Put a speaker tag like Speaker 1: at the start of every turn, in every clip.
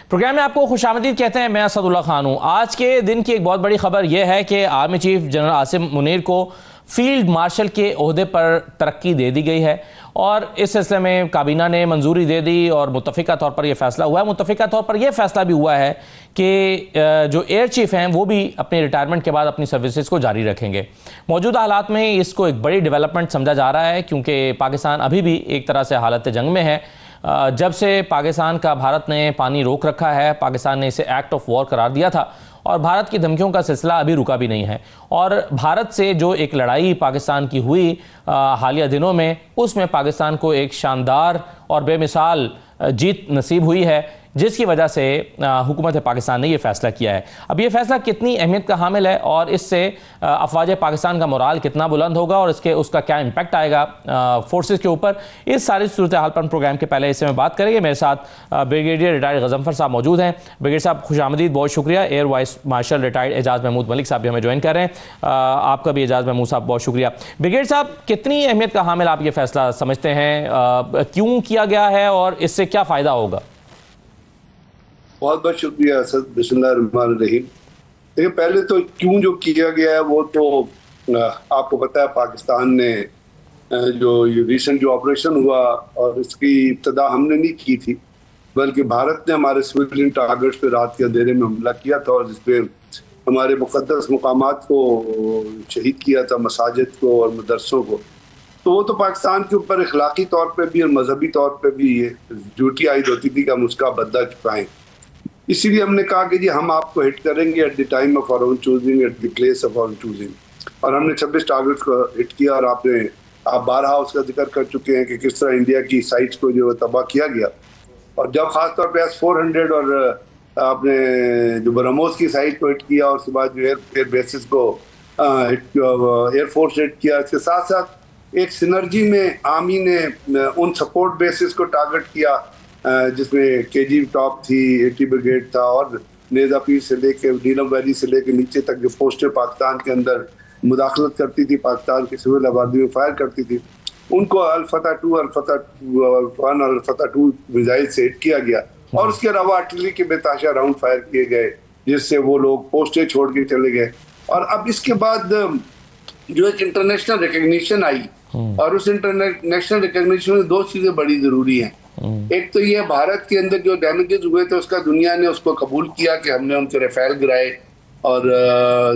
Speaker 1: Programme में आपको खुशामदीद कहते हैं। मैं असदुल्ला खान हूँ। आज के दिन की एक बहुत बड़ी खबर यह है कि army chief general Asim Munir को फील्ड मार्शल के ओहदे पर तरक्की दे दी गई है और इस सिलसिले में काबीना ने मंजूरी दे दी और मुत्तफ़िका तौर पर यह फैसला हुआ है। मुत्तफ़िका तौर पर यह फैसला भी हुआ है कि जो एयर चीफ हैं वो भी अपने रिटायरमेंट के बाद अपनी सर्विसेज को जारी रखेंगे। मौजूदा हालात में इसको एक बड़ी डेवलपमेंट समझा जा रहा है क्योंकि पाकिस्तान अभी भी एक तरह से हालत जंग में है। जब से पाकिस्तान का भारत ने पानी रोक रखा है, पाकिस्तान ने इसे एक्ट ऑफ वॉर करार दिया था और भारत की धमकियों का सिलसिला अभी रुका भी नहीं है। और भारत से जो एक लड़ाई पाकिस्तान की हुई हालिया दिनों में, उसमें पाकिस्तान को एक शानदार और बेमिसाल जीत नसीब हुई है, जिसकी वजह से हुकूमत पाकिस्तान ने यह फ़ैसला किया है। अब ये फ़ैसला कितनी अहमियत का हामिल है और इससे अफवाज पाकिस्तान का मोराल कितना बुलंद होगा और उसका क्या इम्पैक्ट आएगा फोर्सेस के ऊपर, इस सारी सूरत हाल पर प्रोग्राम के पहले इससे में बात करेंगे। मेरे साथ ब्रिगेडियर रिटायर्ड गजनफर साहब मौजूद हैं। ब्रिगेडियर साहब खुशामदीद, बहुत शुक्रिया। Air vice marshal retired Ejaz Mahmood Malik साहब भी हमें ज्वाइन कर रहे हैं। आपका भी एजाज महमूद साहब बहुत शुक्रिया। ब्रिगेडियर साहब, कितनी अहमियत का हामिल आप ये फैसला समझते हैं, क्यों किया गया है और इससे क्या फ़ायदा होगा?
Speaker 2: बहुत बहुत शुक्रिया असद। बिस्मिल्लाहिर्रहमानिर्रहीम। देखिए, पहले तो क्यों जो किया गया है वो तो आपको पता है। पाकिस्तान ने जो ये रिसेंट जो ऑपरेशन हुआ और इसकी इब्तदा हमने नहीं की थी, बल्कि भारत ने हमारे सिविलियन टारगेट्स पे रात के अंधेरे में हमला किया था और जिसपे हमारे मुक़द्दस मकामात को शहीद किया था, मसाजिद को और मदरसों को। तो वो तो पाकिस्तान के ऊपर अखलाकी तौर पे भी और मजहबी तौर पे भी ये ड्यूटी आयद होती थी कि हम उसका बदला चुकाएं। इसीलिए हमने कहा कि जी हम आपको हिट करेंगे at the time of our own choosing, at the place of our choosing. और हमने 26 टारगेट्स को हिट किया और आप बारहा उसका जिक्र कर चुके हैं कि किस तरह इंडिया की साइट्स को जो तबाह किया गया। और जब खासतौर पर S-400 और आपने जो ब्रह्मोस की साइट को हिट किया और उसके बाद जो एयर बेसिस को एयरफोर्स हिट किया, इसके साथ साथ एक सिनर्जी में आर्मी ने उन सपोर्ट बेसिस को टारगेट किया जिसमें KG टॉप थी, 80 ब्रिगेड था और नेज़ा पीर से लेके नीलम वैली से लेके नीचे तक जो पोस्टें पाकिस्तान के अंदर मुदाखलत करती थी, पाकिस्तान की सिविल आबादी में फायर करती थी, उनको अल-फतह 2, अल-फतह 1 और अल-फतह 2 मिसाइल से हिट किया गया। और उसके अलावा आर्टिलरी के बेताशा राउंड फायर किए गए जिससे वो लोग पोस्टें छोड़ के चले गए। और अब इसके बाद जो एक इंटरनेशनल रिकग्निशन आई और उस इंटरनेशनल रिकग्निशन में दो चीज़ें बड़ी ज़रूरी हैं। एक तो ये भारत के अंदर जो डैमेजेस हुए थे उसका दुनिया ने उसको कबूल किया कि हमने उनके राफेल गिराए और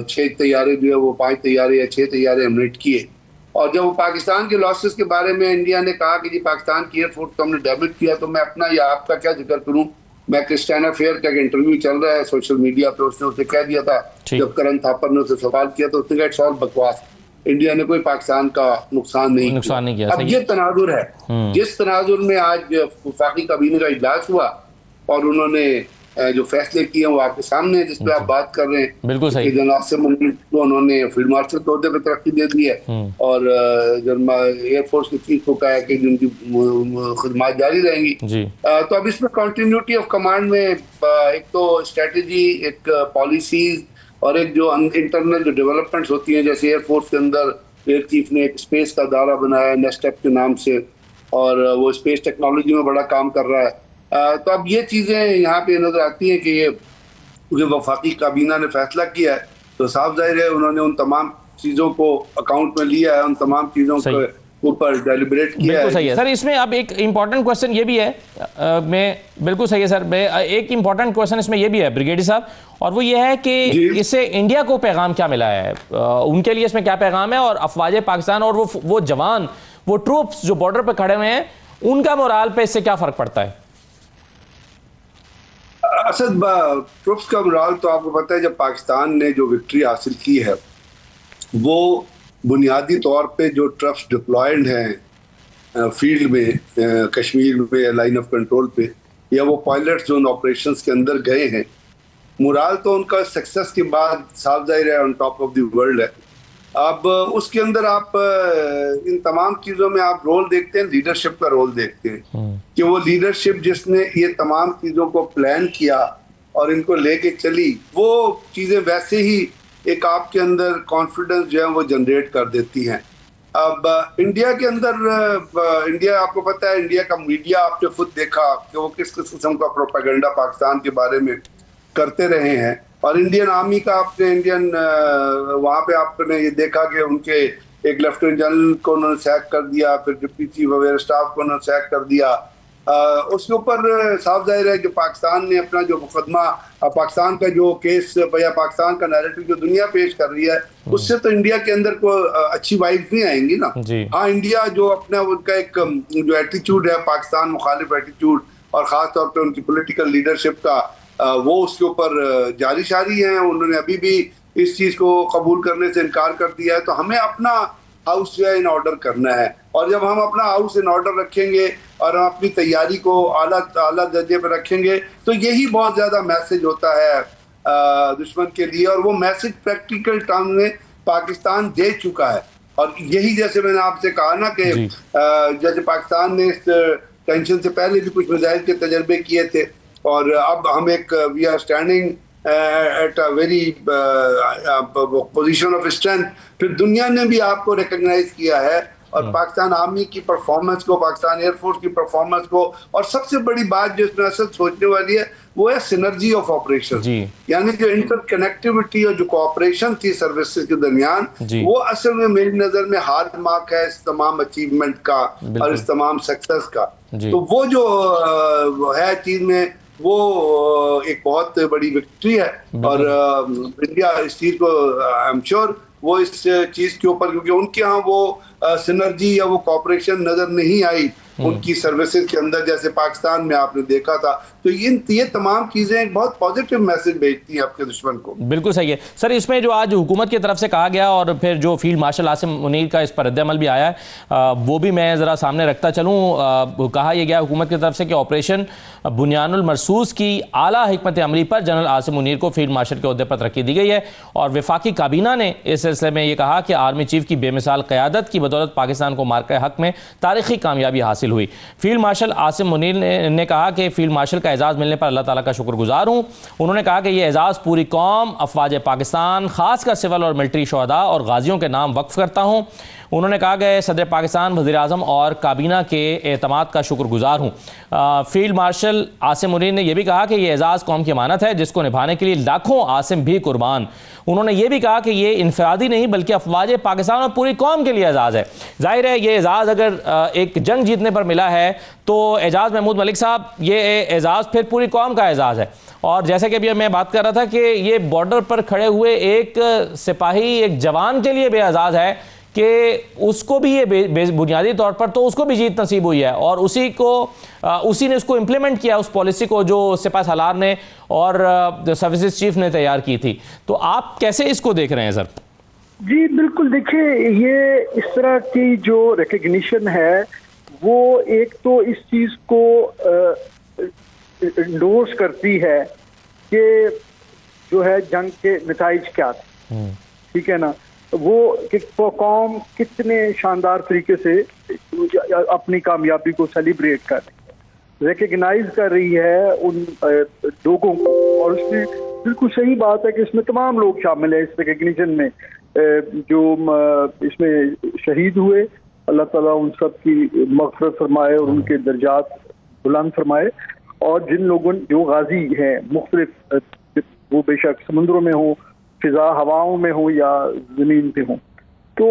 Speaker 2: 6 तैयारे जो है वो 5 तैयारे या 6 तैयारे हमने हिट किए। और जब वो पाकिस्तान के लॉसेस के बारे में इंडिया ने कहा कि जी पाकिस्तान की एयरफोर्स को हमने डैमेज किया, तो मैं अपना या आपका क्या जिक्र करूं। मैं क्रिस्टियाना फेयर का इंटरव्यू चल रहा है सोशल मीडिया पे, उसने उसे कह दिया था जब करण थापर ने उसे सवाल किया तो उसने कहा इट्स ऑल बकवास, इंडिया ने कोई पाकिस्तान का नुकसान नहीं किया। अब ये तनाजुर है जिस तनाजुर में आज वफाकी काबीना का इजलास हुआ और उन्होंने जो फैसले किए वो आपके सामने है, जिस पे आप बात कर रहे हैं। बिल्कुल सही। जनरल आसिम मुनीर को उन्होंने फील्ड मार्शल के ओहदे पे तरक्की दे दी है और एयरफोर्स के चीफ को कहा है कि उनकी खिदमत जारी रहेंगी। तो अब इसमें कंटिन्यूटी ऑफ कमांड में एक तो स्ट्रेटेजी, एक पॉलिसीज और एक जो इंटरनल जो डेवलपमेंट्स होती हैं, जैसे एयरफोर्स के अंदर एयर चीफ ने एक स्पेस का दायरा बनाया नेक्स्ट स्टेप के नाम से और वो स्पेस टेक्नोलॉजी में बड़ा काम कर रहा है। तो अब ये चीज़ें यहाँ पे नजर आती हैं कि ये जो वफाकी काबीना ने फैसला किया है तो साफ जाहिर है उन्होंने उन तमाम चीज़ों को अकाउंट में लिया है, उन तमाम चीज़ों को ऊपर डेलिब्रेट किया है।
Speaker 1: सही है सर। इसमें अब एक इम्पॉर्टेंट क्वेश्चन ये भी है, मैं बिल्कुल सही है सर, मैं एक इम्पॉर्टेंट क्वेश्चन इसमें ये भी है ब्रिगेडियर साहब, और वो ये है कि इससे इंडिया को पैगाम क्या मिला है, उनके लिए इसमें क्या पैगाम है और अफवाज पाकिस्तान और वो जवान, वो ट्रूप्स जो बॉर्डर पर खड़े हुए हैं, उनका मोराल पे इससे क्या फर्क पड़ता है?
Speaker 2: असद, ट्रूप्स का मोराल तो आपको पता है, जब पाकिस्तान ने जो विक्ट्री हासिल की है वो बुनियादी तौर पे जो ट्रप्स डिप्लॉयड हैं फील्ड में कश्मीर में लाइन ऑफ कंट्रोल पे या वो पायलट जोन ऑपरेशंस के अंदर गए हैं, मोराल तो उनका सक्सेस के बाद साफ जाहिर है on top of the world है। अब उसके अंदर आप इन तमाम चीज़ों में आप रोल देखते हैं, लीडरशिप का रोल देखते हैं कि वो लीडरशिप जिसने ये तमाम चीज़ों को प्लान किया और इनको लेके चली, वो चीज़ें वैसे ही एक आपके अंदर कॉन्फिडेंस जो है वो जनरेट कर देती हैं। अब इंडिया के अंदर इंडिया, आपको पता है इंडिया का मीडिया आपने खुद देखा कि वो किस किस किस्म का प्रोपेगेंडा पाकिस्तान के बारे में करते रहे हैं। और इंडियन आर्मी का आपने वहाँ पे आपने ये देखा कि उनके एक लेफ्टिनेंट जनरल को उन्होंने सैक कर दिया, फिर डिप्टी चीफ वगैरह स्टाफ को उन्होंने सैक कर दिया। उसके ऊपर साफ जाहिर है कि पाकिस्तान ने अपना जो मुकदमा, पाकिस्तान का जो केस या पाकिस्तान का नैरेटिव जो दुनिया पेश कर रही है, उससे तो इंडिया के अंदर को अच्छी वाइब्स नहीं आएंगी ना। हाँ, इंडिया जो अपना उनका एक जो एटीट्यूड है पाकिस्तान मुखालिफ एटीट्यूड, और ख़ास तौर पे उनकी पॉलिटिकल लीडरशिप का, वो उसके ऊपर जारी शारी है। उन्होंने अभी भी इस चीज़ को कबूल करने से इनकार कर दिया है। तो हमें अपना हाउस जो है इन ऑर्डर करना है, और जब हम अपना हाउस इन ऑर्डर रखेंगे और हम अपनी तैयारी को आला दर्जे पर रखेंगे, तो यही बहुत ज़्यादा मैसेज होता है दुश्मन के लिए। और वो मैसेज प्रैक्टिकल टर्म में पाकिस्तान दे चुका है। और यही, जैसे मैंने आपसे कहा ना कि जैसे पाकिस्तान ने इस टेंशन से पहले भी कुछ मिसाइल के तजर्बे किए थे, और अब हम एक we are standing at a very position of strength. फिर दुनिया ने भी आपको रिकॉग्नाइज किया है, और पाकिस्तान आर्मी की परफॉर्मेंस को, पाकिस्तान एयरफोर्स की परफॉर्मेंस को, और सबसे बड़ी बात जो इसमें असल सोचने वाली है वो है सिनर्जी ऑफ ऑपरेशन, यानी जो इंटरकनेक्टिविटी और जो कोऑपरेशन थी सर्विसेज के दरमियान, वो असल में मेरी नजर में हार्ड मार्क है इस तमाम अचीवमेंट का और इस तमाम सक्सेस का। तो वो जो है चीज में, वो एक बहुत बड़ी विक्ट्री है। और इंडिया इस चीज को आई एम श्योर वो इस चीज के ऊपर, क्योंकि उनके यहाँ वो सिनर्जी या वो कॉपरेशन नजर नहीं आई उनकी सर्विसेज के अंदर जैसे पाकिस्तान में आपने देखा था। तो ये तमाम चीजें एक बहुत पॉजिटिव मैसेज भेजती हैं आपके दुश्मन को।
Speaker 1: बिल्कुल सही है सर। इसमें जो आज हुकूमत की तरफ से कहा गया और फिर जो फील्ड मार्शल आसिम मुनीर का इस पर रद्द-ए-अमल भी आया है, वो भी मैं ज़रा सामने रखता चलूँ। कहा यह गया हुकूमत की तरफ से कि ऑपरेशन बुनियानुल मरसूस की आला हिकमत अमली पर जनरल आसिम मुनीर को फील्ड मार्शल के ओहदे पर तरक्की दी गई है। और वफाकी काबीना ने इस सिलसिले में ये कहा कि आर्मी चीफ की बेमिसाल क़यादत की बदौलत पाकिस्तान को मार्के हक में तारीखी कामयाबी हासिल हुई। फील्ड मार्शल आसिम मुनीर ने कहा कि फील्ड मार्शल का एजाज़ मिलने पर अल्लाह ताला का शुक्रगुजार हूँ। उन्होंने कहा कि यह एजाज़ पूरी कौम, अफवाज पाकिस्तान, खासकर सिविल और मिलिट्री शहदा और गाजियों के नाम वक्फ करता हूँ। उन्होंने कहा कि सदर पाकिस्तान, वज़ीर आज़म और काबीना के एतमाद का शुक्रगुजार हूँ। फील्ड मार्शल आसिम मुनीर ने यह भी कहा कि यह एजाज़ कौम की अमानत है जिसको निभाने के लिए लाखों आसिम भी कुर्बान। उन्होंने ये भी कहा कि ये इनफरादी नहीं बल्कि अफवाज पाकिस्तान और पूरी कौम के लिए एजाज़ है। जाहिर है ये एजाज़ अगर एक जंग जीतने पर मिला है तो एजाज़ महमूद मलिक साहब, ये एजाज़ फिर पूरी कौम का एजाज़ है। और जैसे कि अभी मैं बात कर रहा था कि ये बॉर्डर पर खड़े हुए एक सिपाही, एक जवान के लिए भी एजाज़ है कि उसको भी ये बुनियादी तौर पर तो उसको भी जीत नसीब हुई है, और उसी ने उसको इम्प्लीमेंट किया उस पॉलिसी को जो सिपा सालार ने और सर्विसेज चीफ ने तैयार की थी। तो आप कैसे इसको देख रहे हैं सर?
Speaker 3: जी बिल्कुल, देखिए ये इस तरह की जो रिकग्निशन है वो एक तो इस चीज को इंडोर्स करती है कि जो है जंग के नताइज क्या थे, ठीक है ना, वो कि कौम कितने शानदार तरीके से अपनी कामयाबी को सेलिब्रेट कर रही है, रिकग्नाइज कर रही है उन लोगों को। और उसमें बिल्कुल सही बात है कि इसमें तमाम लोग शामिल है इस रिकग्निशन में, जो इसमें शहीद हुए, अल्लाह ताला उन सब की मग़फ़िरत फरमाए और उनके दर्जात बुलंद फरमाए। और जिन लोगों जो गाजी हैं मुख्तलिफ, वो बेशक समुद्रों में हो, फिजा हवाओं में हो या जमीन पे हो, तो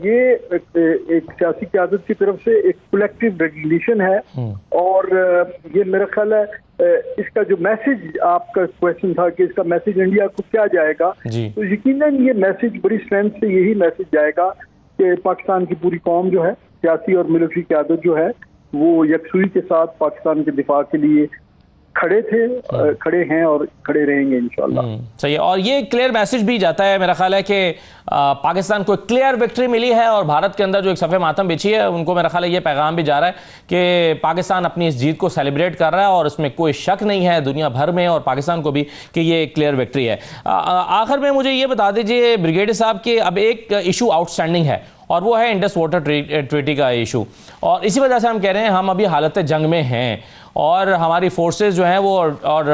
Speaker 3: ये एक सियासी क़यादत की तरफ से एक कलेक्टिव रिकग्निशन है। और ये मेरा ख्याल है इसका जो मैसेज, आपका क्वेश्चन था कि इसका मैसेज इंडिया को क्या जाएगा, तो यकीनन ये मैसेज बड़ी स्ट्रेंथ से यही मैसेज जाएगा कि पाकिस्तान की पूरी कौम जो है, सियासी और मिलिट्री क़यादत जो है, वो यकसुई के साथ पाकिस्तान के दिफा के लिए खड़े थे, खड़े हैं और खड़े रहेंगे इंशाल्लाह।
Speaker 1: सही है। और ये क्लियर मैसेज भी जाता है, मेरा ख्याल है कि पाकिस्तान को एक क्लियर विक्ट्री मिली है और भारत के अंदर जो एक सफ़े मातम बिछी है उनको मेरा ख्याल है ये पैगाम भी जा रहा है कि पाकिस्तान अपनी इस जीत को सेलिब्रेट कर रहा है और इसमें कोई शक नहीं है दुनिया भर में और पाकिस्तान को भी कि ये एक क्लियर विक्ट्री है। आखिर में मुझे ये बता दीजिए ब्रिगेडियर साहब कि अब एक इशू आउटस्टैंडिंग है और वो है इंडस वाटर ट्रीटी का इशू। और इसी वजह से हम कह रहे हैं हम अभी हालत जंग में हैं और हमारी फोर्सेस जो हैं वो और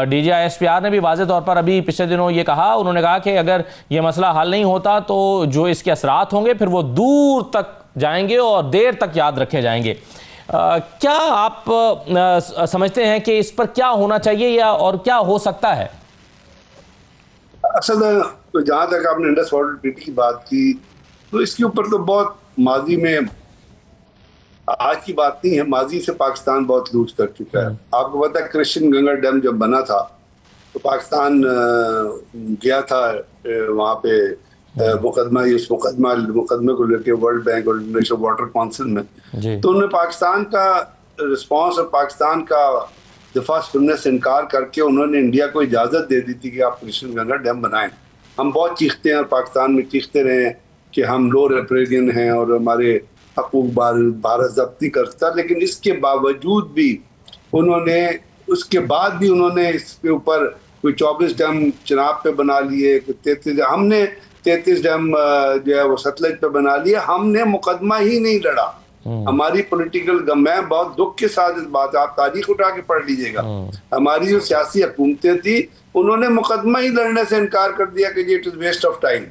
Speaker 1: DGISPR ने भी वाज़े तौर पर अभी पिछले दिनों ये कहा, उन्होंने कहा कि अगर ये मसला हल नहीं होता तो जो इसके असरात होंगे फिर वो दूर तक जाएंगे और देर तक याद रखे जाएंगे। क्या आप समझते हैं कि इस पर क्या होना चाहिए या और क्या हो सकता है?
Speaker 2: असल तो जहाँ तक आपने इंडस वाटर ट्रीटी की बात की तो इसके ऊपर तो बहुत माजी में, आज की बात नहीं है, माजी से पाकिस्तान बहुत लूज कर चुका है। आपको पता है कृष्ण गंगा डैम जब बना था तो पाकिस्तान गया था वहाँ पे उस मुकदमे को लेके वर्ल्ड बैंक और इंटरनेशनल वाटर काउंसिल में, तो उन्होंने पाकिस्तान का रिस्पांस और पाकिस्तान का दिफा सुनने से इनकार करके उन्होंने इंडिया को इजाज़त दे दी थी कि आप कृष्ण गंगा डैम बनाएं। हम बहुत चीखते हैं और पाकिस्तान में चीखते रहे हैं कि हम लो रेपरेगियन हैं और हमारे हकूक भारत जब्ती करता, लेकिन इसके बावजूद भी उन्होंने इसके ऊपर कोई 24 डैम चिनाब पे बना लिए, 33 हमने 33 डैम जो है वो सतलज पे बना लिया। हमने मुकदमा ही नहीं लड़ा। हमारी पॉलिटिकल, मैं बहुत दुख के साथ इस बात, आप तारीख उठा के पढ़ लीजिएगा, हमारी जो सियासी हुकूमतें थी उन्होंने मुकदमा ही लड़ने से इनकार कर दिया कि it is waste of time.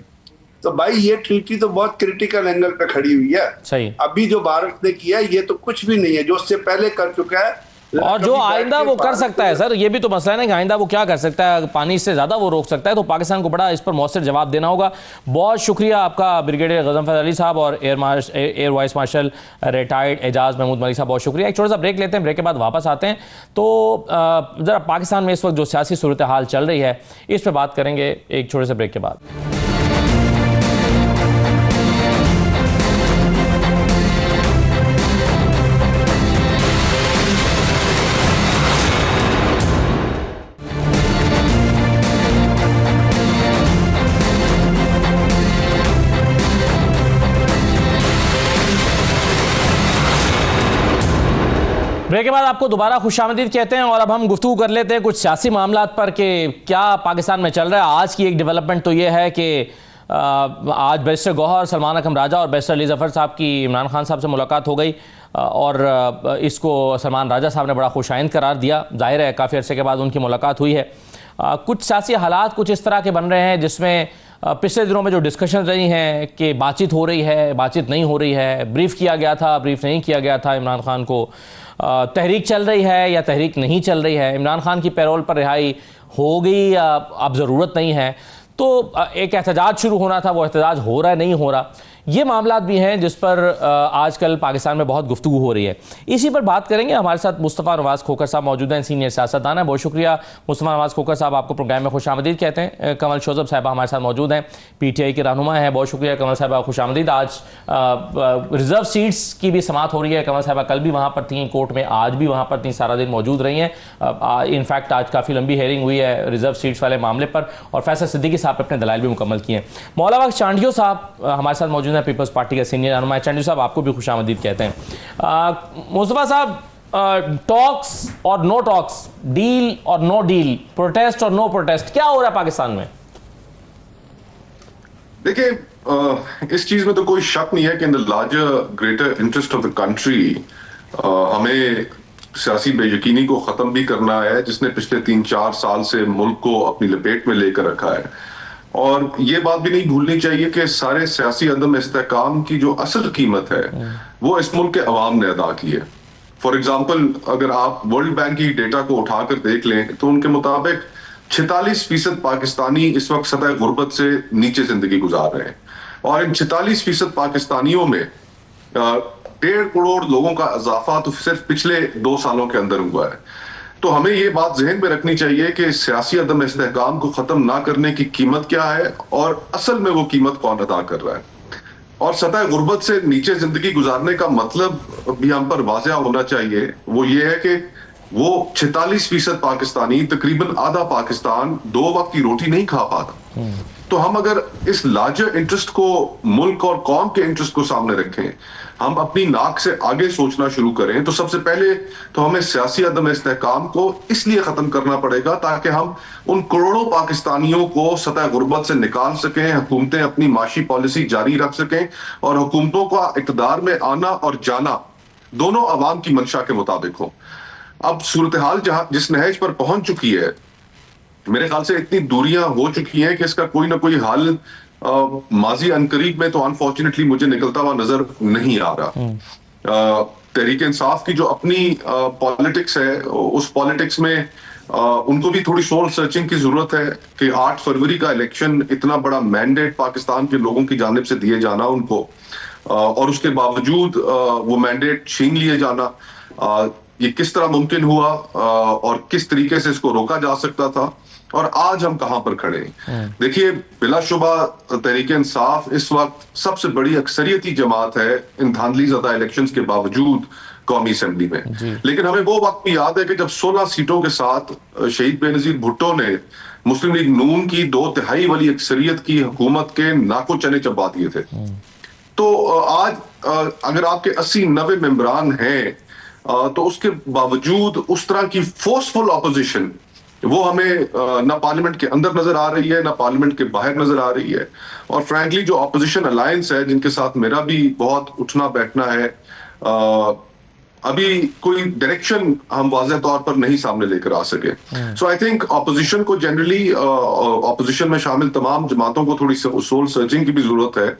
Speaker 2: तो भाई ये ट्रीटी तो बहुत क्रिटिकल एंगल पे खड़ी हुई है।
Speaker 1: सही।
Speaker 2: अभी जो भारत ने किया ये तो कुछ भी नहीं है, जो उससे पहले कर चुका है
Speaker 1: और जो आइंदा वो कर सकता है। सर ये भी तो मसला है ना कि आइंदा वो क्या कर सकता है, पानी से ज्यादा वो रोक सकता है, तो पाकिस्तान को बड़ा इस पर मौसर जवाब देना होगा। बहुत शुक्रिया आपका ब्रिगेडियर गजनफर अली साहब और air vice marshal retired Ejaz Mahmood Malik साहब, बहुत शुक्रिया। एक छोटा सा ब्रेक लेते हैं, ब्रेक के बाद वापस आते हैं। तो जरा पाकिस्तान में इस वक्त जो सियासी सूरत हाल चल रही है इस पर बात करेंगे एक छोटे से ब्रेक के बाद। ब्रेक के बाद आपको दोबारा खुशामदीद कहते हैं और अब हम गुफ्तगू कर लेते हैं कुछ सियासी मामलात पर कि क्या पाकिस्तान में चल रहा है। आज की एक डेवलपमेंट तो ये है कि आज बैरिस्टर गौहर, सलमान अकरम राजा और बैरिस्टर अली जफ़र साहब की इमरान खान साहब से मुलाकात हो गई और इसको सलमान राजा साहब ने बड़ा खुशाइंद करार दिया। जाहिर है काफ़ी अरसे के बाद उनकी मुलाकात हुई है। कुछ सियासी हालात कुछ इस तरह के बन रहे हैं जिसमें पिछले दिनों में जो डिस्कशन रही हैं कि बातचीत हो रही है, बातचीत नहीं हो रही है, ब्रीफ किया गया था, ब्रीफ नहीं किया गया था इमरान खान को, तहरीक चल रही है या तहरीक नहीं चल रही है, इमरान खान की पैरोल पर रिहाई हो गई या अब ज़रूरत नहीं है, तो एक एहतजाज शुरू होना था, वो एहतजाज हो रहा है नहीं हो रहा, ये मामलात भी हैं जिस पर आजकल पाकिस्तान में बहुत गुफ्तगू हो रही है। इसी पर बात करेंगे। हमारे साथ मुस्तफ़ा नवाज़ खोखर साहब मौजूद हैं, सीनियर सियासतदान हैं। बहुत शुक्रिया मुस्तफ़ा नवाज़ खोखर साहब, आपको प्रोग्राम में खुशामदीद कहते हैं। कमल शोज़ब साहब हमारे साथ मौजूद हैं, PTI के रहनुमा हैं। बहुत शुक्रिया कमल साहब, खुशामदीद। आज रिजर्व सीट्स की भी समाअत हो रही है। कमल साहब कल भी वहाँ पर थी कोर्ट में, आज भी वहाँ पर थी, सारा दिन मौजूद रही हैं। इनफैक्ट आज काफ़ी लंबी हेयरिंग हुई है रिजर्व सीट्स वाले मामले पर और फैसल सिद्दीकी साहब अपने दलाइल भी मुकम्मल किए हैं। मौला बख्श चांडियो साहब हमारे साथ मौजूद हैं, पीपल्स पार्टी के सीनियर रहनुमा। चांडियो साहब आपको भी खुशामदीद कहते हैं। मुस्तफा साहब, टॉक्स और नो टॉक्स, डील और नो डील, प्रोटेस्ट और नो प्रोटेस्ट, क्या हो रहा है पाकिस्तान में?
Speaker 4: देखिए, इस चीज में तो कोई शक नहीं है कि in the larger greater interest of the country हमें सियासी बेयकीनी को खत्म भी करना है जिसने पिछले 3-4 साल से मुल्क को अपनी लपेट में लेकर रखा है। और ये बात भी नहीं भूलनी चाहिए कि सारे सियासी अदम इस्तेहकाम की जो असल कीमत है वो इस मुल्क के अवाम ने अदा की है। फॉर एग्जाम्पल, अगर आप वर्ल्ड बैंक की डेटा को उठाकर देख लें तो उनके मुताबिक 46% पाकिस्तानी इस वक्त सतह गुर्बत से नीचे जिंदगी गुजार रहे हैं और इन 46% पाकिस्तानियों में 1.5 करोड़ लोगों का इजाफा तो सिर्फ पिछले 2 सालों के अंदर हुआ है। तो हमें ये बात जहन में रखनी चाहिए कि सियासी अदम इस्तेहकाम को खत्म ना करने की कीमत क्या है और असल में वो कीमत कौन अदा कर रहा है। और सतह गुर्बत से नीचे जिंदगी गुजारने का मतलब भी हम पर वाज़ेह होना चाहिए। वो ये है कि वो 46% पाकिस्तानी, तकरीबन आधा पाकिस्तान 2 वक्त की रोटी नहीं खा पाता। तो हम अगर इस लार्जर इंटरेस्ट को, मुल्क और कौम के इंटरेस्ट को सामने रखें, हम अपनी नाक से आगे सोचना शुरू करें, तो सबसे पहले तो हमें सियासी अदम इस्तेहकाम को इसलिए खत्म करना पड़ेगा ताकि हम उन करोड़ों पाकिस्तानियों को सतह गुर्बत से निकाल सकें, हुकूमतें अपनी माशी पॉलिसी जारी रख सकें और हुकूमतों का इक़्तिदार में आना और जाना दोनों अवाम की मंशा के मुताबिक हो। अब सूरत हाल जिस नहज पर पहुंच चुकी है, मेरे ख्याल से इतनी दूरियां हो चुकी हैं कि इसका कोई ना कोई हल माजी अनकरीब में तो अनफॉर्चुनेटली मुझे निकलता हुआ नजर नहीं आ रहा। तहरीक इंसाफ की जो अपनी पॉलिटिक्स है, उस पॉलिटिक्स में उनको भी थोड़ी सोल सर्चिंग की जरूरत है कि 8 फरवरी का इलेक्शन, इतना बड़ा मैंडेट पाकिस्तान के लोगों की जानिब से दिए जाना उनको, और उसके बावजूद वो मैंडेट छीन लिए जाना, ये किस तरह मुमकिन हुआ और किस तरीके से इसको रोका जा सकता था, और आज हम कहां पर खड़े हैं। देखिए, बिलाशुबा तहरीक इंसाफ इस वक्त सबसे बड़ी अक्सरियती जमात है इन धांधली ज़दा इलेक्शंस के बावजूद कौमी असेंबली में। लेकिन हमें वो वक्त भी याद है कि जब 16 सीटों के साथ शहीद बेनजीर भुट्टो ने मुस्लिम लीग नून की 2/3 वाली अक्सरियत की हुकूमत के नाको चने चबा दिए थे। तो आज अगर आपके 80-90 मेंबरान हैं, तो उसके बावजूद उस तरह की फोर्सफुल ऑपोजिशन वो हमें ना पार्लियामेंट के अंदर नजर आ रही है, ना पार्लियामेंट के बाहर नजर आ रही है। और फ्रैंकली जो ऑपोजिशन अलायंस है, जिनके साथ मेरा भी बहुत उठना बैठना है, अभी कोई डायरेक्शन हम वाज़ेह तौर पर नहीं सामने लेकर आ सके। सो आई थिंक ऑपोजिशन को जनरली, ऑपोजिशन में शामिल तमाम जमातों को थोड़ी सोल सर्चिंग की भी जरूरत है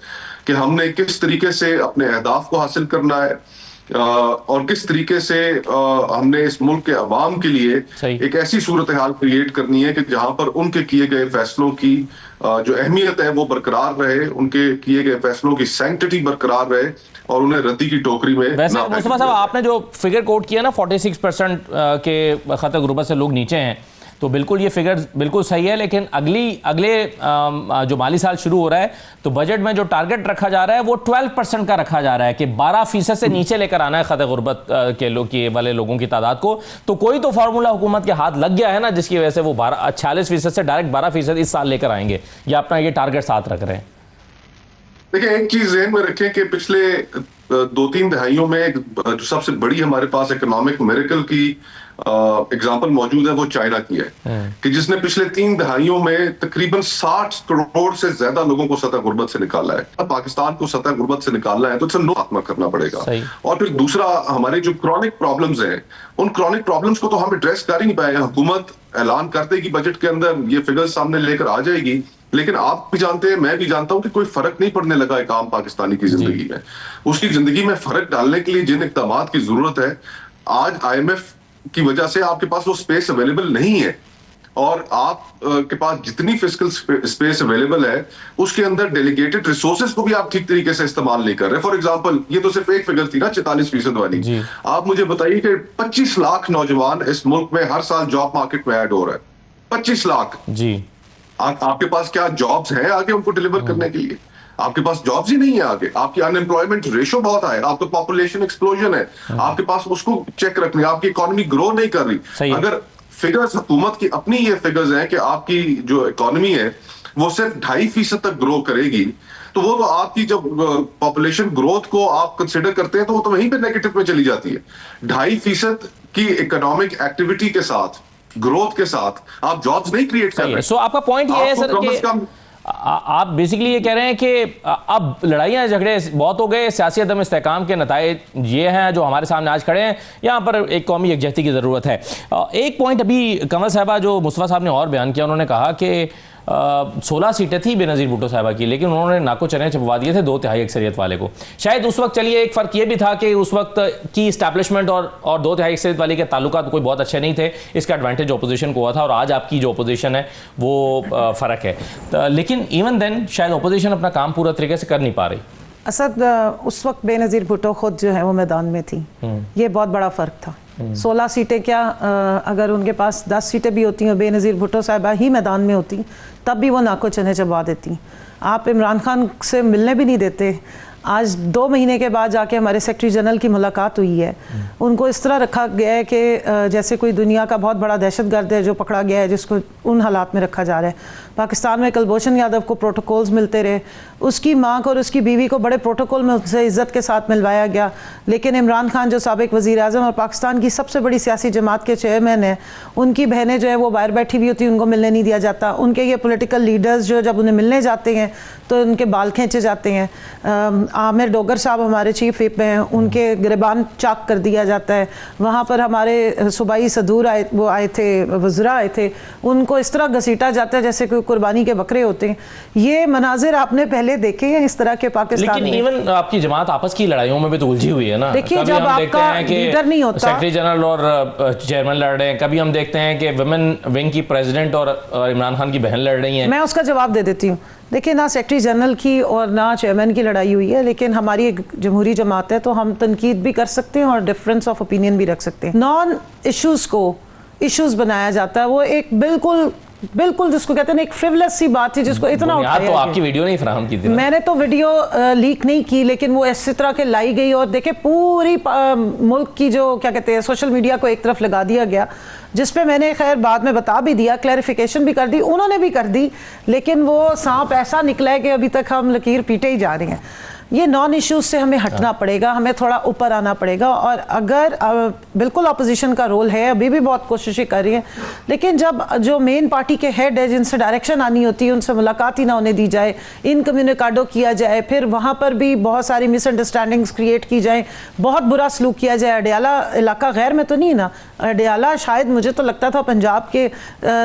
Speaker 4: कि हमने किस तरीके से अपने अहदाफ को हासिल करना है और किस तरीके से हमने इस मुल्क के अवाम के लिए एक ऐसी सूरत हाल क्रिएट करनी है कि जहां पर उनके किए गए फैसलों की जो अहमियत है वो बरकरार रहे, उनके किए गए फैसलों की सैंक्टिटी बरकरार रहे और उन्हें रद्दी की टोकरी में।
Speaker 1: वैसे मुस्तफा साहब, आपने जो फिगर कोट किया ना 46% के खतरे गुर्बत से लोग नीचे हैं, तो बिल्कुल ये फिगर बिल्कुल सही है। लेकिन अगले जो माली साल शुरू हो रहा है, तो बजट में जो टारगेट रखा जा रहा है वो 12% का रखा जा रहा है कि 12% से नीचे लेकर आना है खतरे गुर्बत के वाले लोगों की तादाद को। तो कोई तो फार्मूला हुकूमत के हाथ लग गया है ना, जिसकी वजह से वो 46% से डायरेक्ट 12% इस साल लेकर आएंगे, या अपना ये टारगेट साथ रख रहे हैं।
Speaker 4: देखिए, एक चीज ज़हन में रखें कि पिछले 2-3 दहाइयों में जो सबसे बड़ी हमारे पास इकोनॉमिक मिरेकल की एग्जाम्पल मौजूद है, वो चाइना की है कि जिसने पिछले 3 दहाइयों में तकरीबन 60 करोड़ से ज्यादा लोगों को सतह गुर्बत से निकाला है। पाकिस्तान को सतह गुर्बत से निकालना है तो इससे खात्मा करना पड़ेगा। और फिर दूसरा, हमारे जो क्रॉनिक प्रॉब्लम्स हैं, उन क्रॉनिक प्रॉब्लम्स को तो हम एड्रेस कर ही नहीं पाए। हुकूमत ऐलान कर देगी बजट के अंदर, ये फिगर्स सामने लेकर आ जाएगी, लेकिन आप भी जानते हैं, मैं भी जानता हूं कि कोई फर्क नहीं पड़ने लगा एक आम पाकिस्तानी की जिंदगी में। उसकी जिंदगी में फर्क डालने के लिए जिन इक़दामात की जरूरत है, आज IMF की वजह से आपके पास वो स्पेस अवेलेबल नहीं है, और आप के पास जितनी फिस्कल स्पेस अवेलेबल है उसके अंदर डेलीगेटेड रिसोर्सेज को भी आप ठीक तरीके से इस्तेमाल नहीं कर रहे। फॉर एग्जांपल, ये तो सिर्फ एक फिगर थी ना 44% वाली। आप मुझे बताइए कि 25 लाख नौजवान इस मुल्क में हर साल जॉब मार्केट में ऐड हो रहा है। 25 लाख जी। आपके पास क्या जॉब्स हैं आगे उनको डिलीवर करने के लिए? आपके पास जॉब्स ही नहीं है आगे। आपकी अनएम्प्लॉयमेंट रेशो बहुत है, आपका पॉपुलेशन एक्सप्लोजन है, आपके पास उसको चेक रखने, आपकी इकोनॉमी ग्रो नहीं कर रही। अगर फिगर्स हुकूमत की अपनी ये फिगर्स हैं कि आपकी जो इकोनॉमी है वो सिर्फ 2.5% तक ग्रो करेगी, तो वो तो आपकी जब पॉपुलेशन ग्रोथ को आप कंसिडर करते हैं तो वो तो वहीं पे नेगेटिव में चली जाती है। 2.5% की इकोनॉमिक एक्टिविटी के साथ, ग्रोथ के साथ आप जॉब्स नहीं क्रिएट कर रहे।
Speaker 1: सो आपका पॉइंट ये है सर कि आप बेसिकली ये कह रहे हैं कि अब लड़ाइयाँ झगड़े बहुत हो गए, सियासी अदम इस्तेहकाम के नताइज ये हैं जो हमारे सामने आज खड़े हैं। यहाँ पर एक कौमी यकजहती की ज़रूरत है। एक पॉइंट अभी कमर साहबा जो मुस्तफा साहब ने और बयान किया, उन्होंने कहा कि 16 सीटें थी बेनज़ीर भुट्टो साहिबा की, लेकिन उन्होंने नाको चने चबवा दिए थे 2/3 अक्सरियत वाले को। शायद उस वक्त, चलिए एक फ़र्क ये भी था कि उस वक्त की इस्टेब्लिशमेंट और 2/3 अक्सरियत वाले के ताल्लुकात कोई बहुत अच्छे नहीं थे, इसका एडवांटेज अपोजिशन को हुआ था, और आज आपकी जो अपोजिशन है वो फ़र्क है। लेकिन इवन देन शायद अपोजिशन अपना काम पूरा तरीके से कर नहीं पा रही।
Speaker 5: असद, उस वक्त बेनज़ीर भुट्टो खुद जो है वो मैदान में थी, ये बहुत बड़ा फ़र्क था। 16 सीटें क्या, अगर उनके पास 10 सीटें भी होती हैं, बेनज़ीर भुट्टो साहिबा ही मैदान में होती, तब भी वो नाको चने चबा देती। आप इमरान खान से मिलने भी नहीं देते, आज 2 महीने के बाद जाके हमारे सेक्रेटरी जनरल की मुलाकात हुई है। उनको इस तरह रखा गया है कि जैसे कोई दुनिया का बहुत बड़ा दहशतगर्द है जो पकड़ा गया है, जिसको उन हालात में रखा जा रहा है। पाकिस्तान में कुलभूषण यादव को प्रोटोकॉल्स मिलते रहे, उसकी माँ को और उसकी बीवी को बड़े प्रोटोकॉल में उससे इज़्ज़त के साथ मिलवाया गया, लेकिन इमरान खान जो साबिक वज़ीर आज़म और पाकिस्तान की सबसे बड़ी सियासी जमात के चेयरमैन हैं, उनकी बहनें जो है वो बाहर बैठी हुई होती, उनको मिलने नहीं दिया जाता। उनके ये पॉलिटिकल लीडर्स जो जब उन्हें मिलने जाते हैं तो उनके बाल खींचे जाते हैं। आमिर डोगर साहब हमारे चीफ विप हैं, उनके गिरबान चाक कर दिया जाता है। वहाँ पर हमारे सूबाई सदूर आए थे, वज़रा आए थे, उनको इस तरह घसीटा जाता है जैसे कोई कुर्बानी के बकरे होते हैं। ये मनाजिर आपने पहले देखे हैं इस तरह के पाकिस्तान में?
Speaker 1: लेकिन इवन आपकी जमात आपस की लड़ाइयों में भी तो उलझी हुई है ना।
Speaker 5: देखिए, जब आपका लीडर नहीं होता,
Speaker 1: सेक्रेटरी जनरल और चेयरमैन लड़ रहे हैं, कभी हम देखते हैं कि वुमेन विंग की प्रेसिडेंट और इमरान खान की बहन लड़ रही हैं।
Speaker 5: मैं उसका जवाब दे देती हूँ। देखिए, ना सेक्रेटरी जनरल की और ना चेयरमैन की लड़ाई हुई है, लेकिन हमारी एक जमहूरी जमात है तो हम तनकीद भी कर सकते हैं और डिफरेंस ऑफ ओपिनियन भी रख सकते हैं। नॉन इश्यूज को इश्यूज बनाया जाता है, वो एक बिल्कुल जिसको कहते हैं एक फ्रिवलेस सी बात थी जिसको इतना
Speaker 1: उठाया। तो आपकी वीडियो नहीं फराहम की थी?
Speaker 5: मैंने तो वीडियो लीक नहीं की, लेकिन वो इसी तरह के लाई गई और देखे पूरी मुल्क की जो क्या कहते हैं सोशल मीडिया को एक तरफ लगा दिया गया, जिसपे मैंने खैर बाद में बता भी दिया, क्लैरिफिकेशन भी कर दी, उन्होंने भी कर दी, लेकिन वो सांप ऐसा निकला है कि अभी तक हम लकीर पीटे ही जा रहे हैं। ये नॉन इश्यूज से हमें हटना पड़ेगा, हमें थोड़ा ऊपर आना पड़ेगा। और अगर बिल्कुल अपोजिशन का रोल है, अभी भी बहुत कोशिशें कर रही हैं, लेकिन जब जो मेन पार्टी के हेड है जिनसे डायरेक्शन आनी होती है उनसे मुलाकात ही ना होने दी जाए, इनकम्युनिकाडो किया जाए, फिर वहाँ पर भी बहुत सारी मिसअंडरस्टैंडिंग्स क्रिएट की जाए, बहुत बुरा सलूक किया जाए। अडयाला इलाका गैर में तो नहीं ना, अडयाला शायद मुझे तो लगता था पंजाब के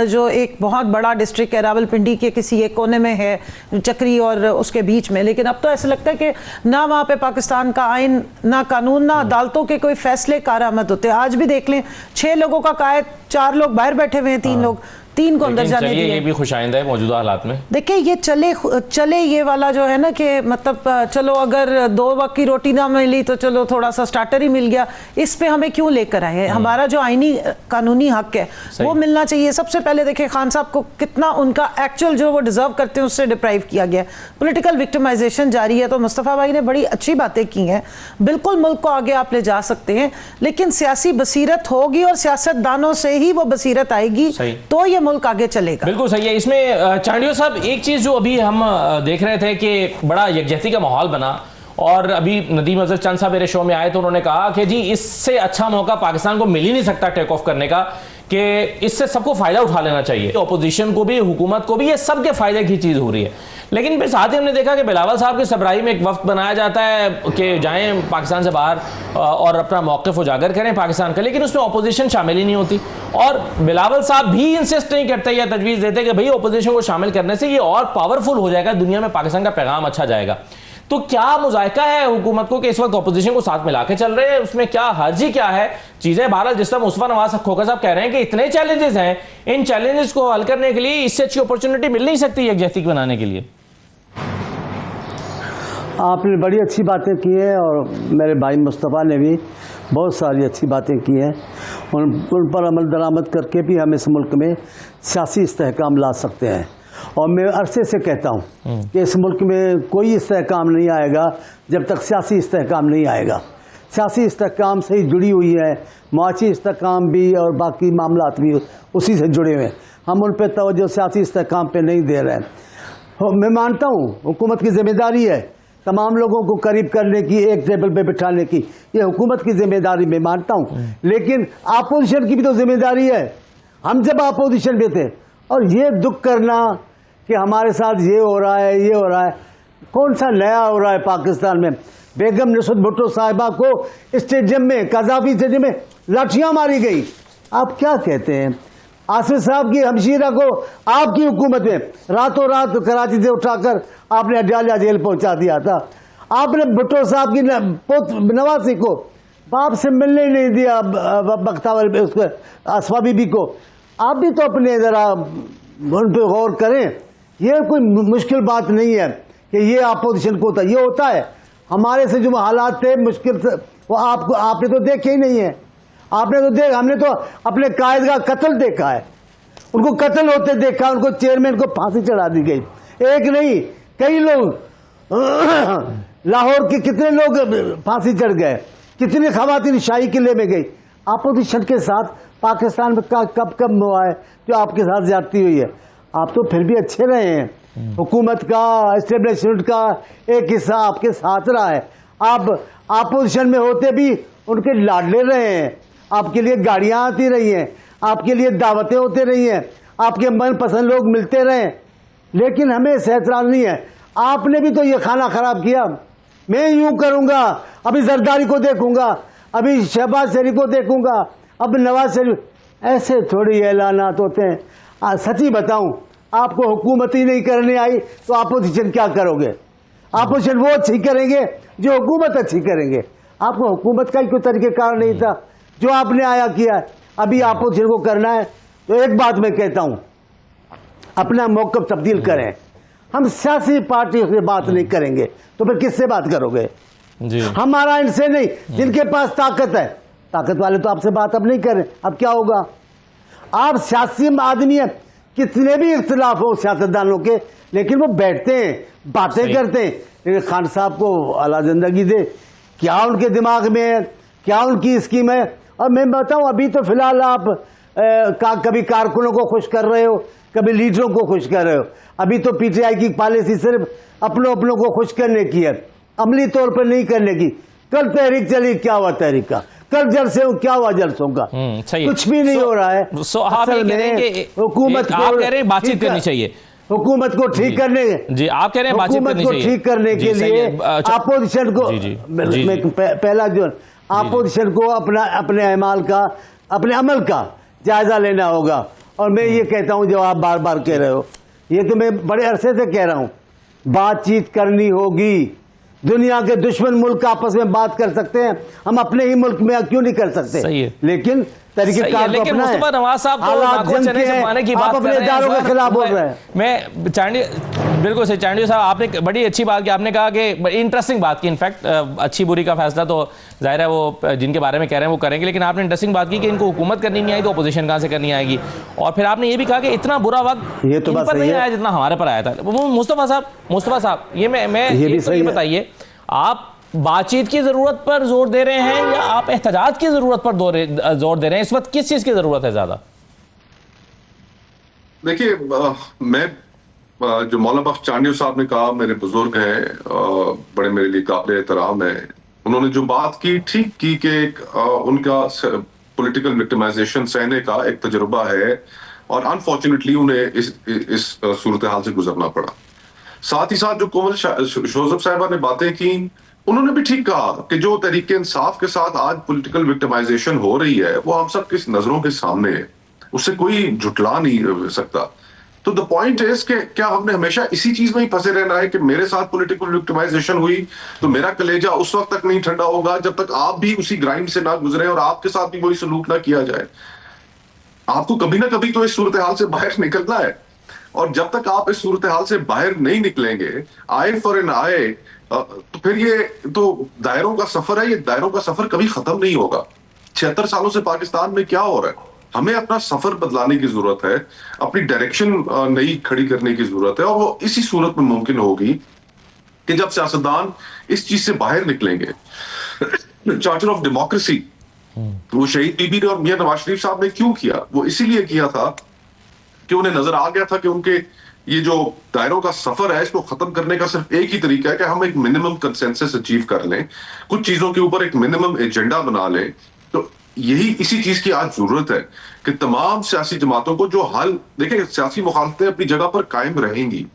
Speaker 5: जो एक बहुत बड़ा डिस्ट्रिक्ट है, रावलपिंडी के किसी एक कोने में है, चक्री और उसके बीच में, लेकिन अब तो ऐसा लगता है कि ना वहाँ पे पाकिस्तान का आइन, ना कानून, ना अदालतों के कोई फैसले कारआमद होते। आज भी देख लें, 6 लोगों का कायद, 4 लोग बाहर बैठे हुए हैं, 3 लोग, 3 को अंदर जाने दिए।
Speaker 1: ये भी खुशाइंद है मौजूदा हालात में।
Speaker 5: देखिए, ये चले ये वाला जो है ना कि मतलब चलो अगर 2 वक्त की रोटी ना मिली तो चलो थोड़ा सा स्टार्टर ही मिल गया, इस पे हमें क्यों लेकर आए हैं? हमारा जो आईनी कानूनी हक है वो मिलना चाहिए। सबसे पहले देखिए खान साहब को कितना उनका एक्चुअल जो वो डिजर्व करते हैं उससे डिप्राइव किया गया, पॉलिटिकल विक्टिमाइजेशन जारी है। तो मुस्तफ़ा भाई ने बड़ी अच्छी बातें की हैं, बिल्कुल मुल्क को आगे आप ले जा सकते हैं, लेकिन सियासी बसीरत होगी और सियासतदानों से ही वो बसीरत आएगी तो ये मुल्क आगे चलेगा।
Speaker 1: बिल्कुल सही है। इसमें चांडियो साहब, एक चीज जो अभी हम देख रहे थे कि बड़ा यकजहती का माहौल बना, और अभी नदीम अजहर चंद साहब मेरे शो में आए तो उन्होंने कहा कि जी इससे अच्छा मौका पाकिस्तान को मिल ही नहीं सकता टेक ऑफ करने का, कि इससे सबको फायदा उठा लेना चाहिए, ऑपोजिशन को भी, हुकूमत को भी, ये सबके फायदे की चीज हो रही है। लेकिन फिर साथ ही हमने देखा कि बिलावल साहब की सरबराही में एक वक्त बनाया जाता है कि जाएं पाकिस्तान से बाहर और अपना मौक़िफ़ उजागर करें पाकिस्तान का, लेकिन उसमें ऑपोजिशन शामिल ही नहीं होती। और बिलावल साहब भी इंसिस्ट नहीं करते या तजवीज़ देते कि भाई ऑपोजिशन को शामिल करने से ये और पावरफुल हो जाएगा, दुनिया में पाकिस्तान का पैगाम अच्छा जाएगा। तो क्या मुजाहिका है हुकूमत को कि इस वक्त ऑपोजिशन को साथ मिला के चल रहे हैं, उसमें क्या हर्जी क्या है चीजें? बहरहाल जिस तरह मुस्तफा नवाज खोखर साहब कह रहे हैं कि इतने चैलेंजेस हैं, इन चैलेंजेस को हल करने के लिए इससे अच्छी अपॉर्चुनिटी मिल नहीं सकती यकजहती बनाने के लिए।
Speaker 6: आपने बड़ी अच्छी बातें की हैं और मेरे भाई मुस्तफ़ा ने भी बहुत सारी अच्छी बातें की हैं। उन पर अमल दरामद करके भी हम इस मुल्क में सियासी इस्तेहकाम ला सकते हैं। और मैं अरसे से कहता हूँ कि इस मुल्क में कोई इस्तेहकाम नहीं आएगा जब तक सियासी इस्तेहकाम नहीं आएगा। सियासी इस्तेहकाम से ही जुड़ी हुई है, माशी इस्तेहकाम भी और बाकी मामलात भी उसी से जुड़े हुए हैं। हम उन पर तवज्जो सियासी इस्तेहकाम पे नहीं दे रहे हैं। मैं मानता हूँ हुकूमत की जिम्मेदारी है तमाम लोगों को करीब करने की, एक टेबल पे बिठाने की, ये हुकूमत की जिम्मेदारी मैं मानता हूँ, लेकिन अपोजिशन की भी तो जिम्मेदारी है। हम जब अपोजिशन में थे और ये दुख करना कि हमारे साथ ये हो रहा है, ये हो रहा है, कौन सा नया हो रहा है पाकिस्तान में? बेगम नसरत भुट्टो साहिबा को स्टेडियम में, कज़ाफी स्टेडियम में लाठियां मारी गई। आप क्या कहते हैं? आसिफ साहब की हमशीरा को आपकी हुकूमत में रातों रात कराची से उठाकर आपने अडयाला जेल पहुंचा दिया था। आपने भुट्टो साहब की नवासी को बाप से मिलने नहीं दिया, बख्तावर उसको असफा बीबी को। आप भी तो अपने जरा उन पर गौर करें। ये कोई मुश्किल बात नहीं है कि ये अपोजिशन को होता, ये होता है। हमारे से जो हालात थे मुश्किल से, वो आपने तो देखे ही नहीं है। हमने तो अपने कायद का कत्ल देखा है, उनको कत्ल होते देखा, उनको चेयरमैन को फांसी चढ़ा दी गई। एक नहीं, कई लोग लाहौर के कितने लोग फांसी चढ़ गए, कितनी खवातीन शाही किले में गई। अपोजिशन के साथ पाकिस्तान में कब कब हुआ है जो आपके साथ ज्यादती हुई है? आप तो फिर भी अच्छे रहे हैं। हुकूमत का, एस्टेब्लिशमेंट का एक हिस्सा आपके साथ रहा है। आप अपोजिशन में होते भी उनके लाडले रहे हैं, आपके लिए गाड़ियां आती रही हैं, आपके लिए दावतें होती रही हैं, आपके मनपसंद लोग मिलते रहे, लेकिन हमें एतराज नहीं है। आपने भी तो ये खाना खराब किया। मैं यूं करूंगा, अभी जरदारी को देखूंगा, अभी शहबाज शरीफ को देखूंगा, अब नवाज शरीफ, ऐसे थोड़ी ऐलानात होते हैं। सच्ची बताऊं, आपको हुकूमत ही नहीं करनी आई तो अपोजिशन क्या करोगे? अपोजिशन वो अच्छी करेंगे जो हुकूमत अच्छी करेंगे। आपको हुकूमत का ही कोई तरीक़ेकार नहीं था जो आपने आया किया है। अभी अपोजिशन को करना है तो एक बात मैं कहता हूं, अपना मौक़िफ़ तब्दील करें। हम सियासी पार्टी से बात नहीं करेंगे तो फिर किससे बात करोगे?
Speaker 1: जी।
Speaker 6: हमारा इनसे नहीं, जिनके पास ताकत है, ताकत वाले तो आपसे बात अब नहीं करें। अब क्या होगा? आप सियासी आदमी हैं, कितने भी इख्तिलाफ हो सियासतदानों के, लेकिन वो बैठते हैं, बातें करते हैं। लेकिन खान साहब को आला जिंदगी दे, क्या उनके दिमाग में है, क्या उनकी स्कीम है। और मैं बताऊं, अभी तो फिलहाल आप कभी कारकुनों को खुश कर रहे हो, कभी लीडरों को खुश कर रहे हो। अभी तो पीटीआई की पॉलिसी सिर्फ अपनों को खुश करने की है, अमली तौर पर नहीं करने की। कल तहरीक चली, क्या हुआ तहरीक का? कल जलसे क्या हुआ जलसों का? कुछ भी नहीं हो रहा है।
Speaker 1: आप कह रहे हैं कि
Speaker 6: हुकूमत
Speaker 1: आप कह रहे हैं बातचीत करनी चाहिए,
Speaker 6: हुकूमत को ठीक करने,
Speaker 1: जी आप कह रहे हैं बातचीत करनी चाहिए,
Speaker 6: ठीक करने के लिए अपोजिशन को पहला जो अपोजिशन को अपने अमाल का, अपने अमल का जायजा लेना होगा। और मैं ये कहता हूं, जो आप बार बार कह रहे हो, ये तो मैं बड़े अरसे से कह रहा हूं, बातचीत करनी होगी। दुनिया के दुश्मन मुल्क आपस में बात कर सकते हैं, हम अपने ही मुल्क में क्यों नहीं कर सकते?
Speaker 1: सही है।
Speaker 6: लेकिन तरीक़ेकार तो अपना है।
Speaker 1: मुस्तफा नवाज साहब तो चने से पाने की बात
Speaker 6: आप अपने इदारों के खिलाफ बोल रहे हैं।
Speaker 1: मैं चांडी, बिल्कुल सही चांडी साहब, आपने बड़ी अच्छी बात की। आपने कहा कि इंटरेस्टिंग बात की, इनफैक्ट अच्छी बुरी का फैसला तो जाहिर है वो जिनके बारे में कह रहे हैं वो करेंगे, लेकिन आपने इंटरेस्टिंग बात की कि इनको हुकूमत करनी नहीं आई तो अपोजिशन कहाँ से करनी आएगी। और फिर आपने ये भी कहा कि इतना बुरा वक्त
Speaker 6: ये तो
Speaker 1: इन पर नहीं आया जितना हमारे पर आया था। मुस्तफा साहब ये मैं बताइए, आप बातचीत की जरूरत पर जोर दे रहे हैं या आप एहतजाज की जरूरत पर जोर दे रहे हैं? इस वक्त किस चीज की जरूरत है ज्यादा?
Speaker 4: देखिए, मैं जो मौलाना बख्श चांडियो साहब ने कहा, मेरे बुजुर्ग हैं, बड़े मेरे लिए काबिल एहतराम है। उन्होंने जो बात की ठीक की कि उनका पॉलिटिकल विक्टिमाइजेशन सहने का एक तजुर्बा है और अनफॉर्चुनेटली उन्हें इस सूरत हाल से गुजरना पड़ा। साथ ही साथ जो कोमल शोजब साहिबा ने बातें की, उन्होंने भी ठीक कहा कि जो तरीके इंसाफ के साथ आज पॉलिटिकल विक्टिमाइजेशन हो रही है वो हम सब किस नजरों के सामने है, उससे कोई झुटला नहीं सकता। तो द पॉइंट इज कि क्या हमने हमेशा इसी चीज में ही फंसे रहना है कि मेरे साथ पॉलिटिकल विक्टिमाइजेशन हुई तो मेरा कलेजा उस वक्त तक नहीं ठंडा होगा जब तक आप भी उसी ग्राइंड से ना गुजरे और आपके साथ भी वही सलूक ना किया जाए। आपको कभी ना कभी तो इस सूरत हाल से बाहर निकलना है, और जब तक आप इस सूरत हाल से बाहर नहीं निकलेंगे, आए फॉर एन आए, तो फिर ये तो दायरों का सफर है, ये दायरों का सफर कभी खत्म नहीं होगा। 76 सालों से पाकिस्तान में क्या हो रहा है? हमें अपना सफर बदलाने की जरूरत है, अपनी डायरेक्शन नई खड़ी करने की जरूरत है, और वो इसी सूरत में मुमकिन होगी कि जब सियासतदान इस चीज से बाहर निकलेंगे। चार्टर ऑफ डेमोक्रेसी वो शहीद बीबी ने और मियां नवाज शरीफ साहब ने क्यों किया? वो इसीलिए किया था कि उन्हें नजर आ गया था कि उनके ये जो दायरों का सफर है इसको खत्म करने का सिर्फ एक ही तरीका है कि हम एक मिनिमम कंसेंसस अचीव कर लें, कुछ चीजों के ऊपर एक मिनिमम एजेंडा बना लें। तो यही इसी चीज की आज जरूरत है कि तमाम सियासी जमातों को जो हल, देखिए सियासी मुखालफतें अपनी जगह पर कायम रहेंगी,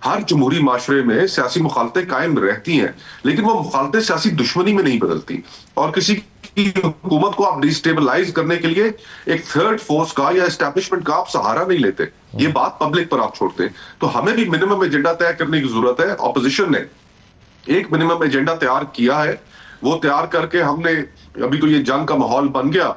Speaker 4: हर जमहूरी माशरे में सियासी मुखालफतें कायम रहती हैं, लेकिन वो मुखालफतें सियासी दुश्मनी में नहीं बदलती। और किसी की हुकूमत को आप डिस्टेबलाइज करने के लिए एक थर्ड फोर्स का या एस्टैब्लिशमेंट का आप सहारा नहीं लेते, ये बात पब्लिक पर आप छोड़ते हैं। तो हमें भी मिनिमम एजेंडा तय करने की जरूरत है। ऑपोजिशन ने एक मिनिमम एजेंडा तैयार किया है, वो तैयार करके हमने, अभी तो ये जंग का माहौल बन गया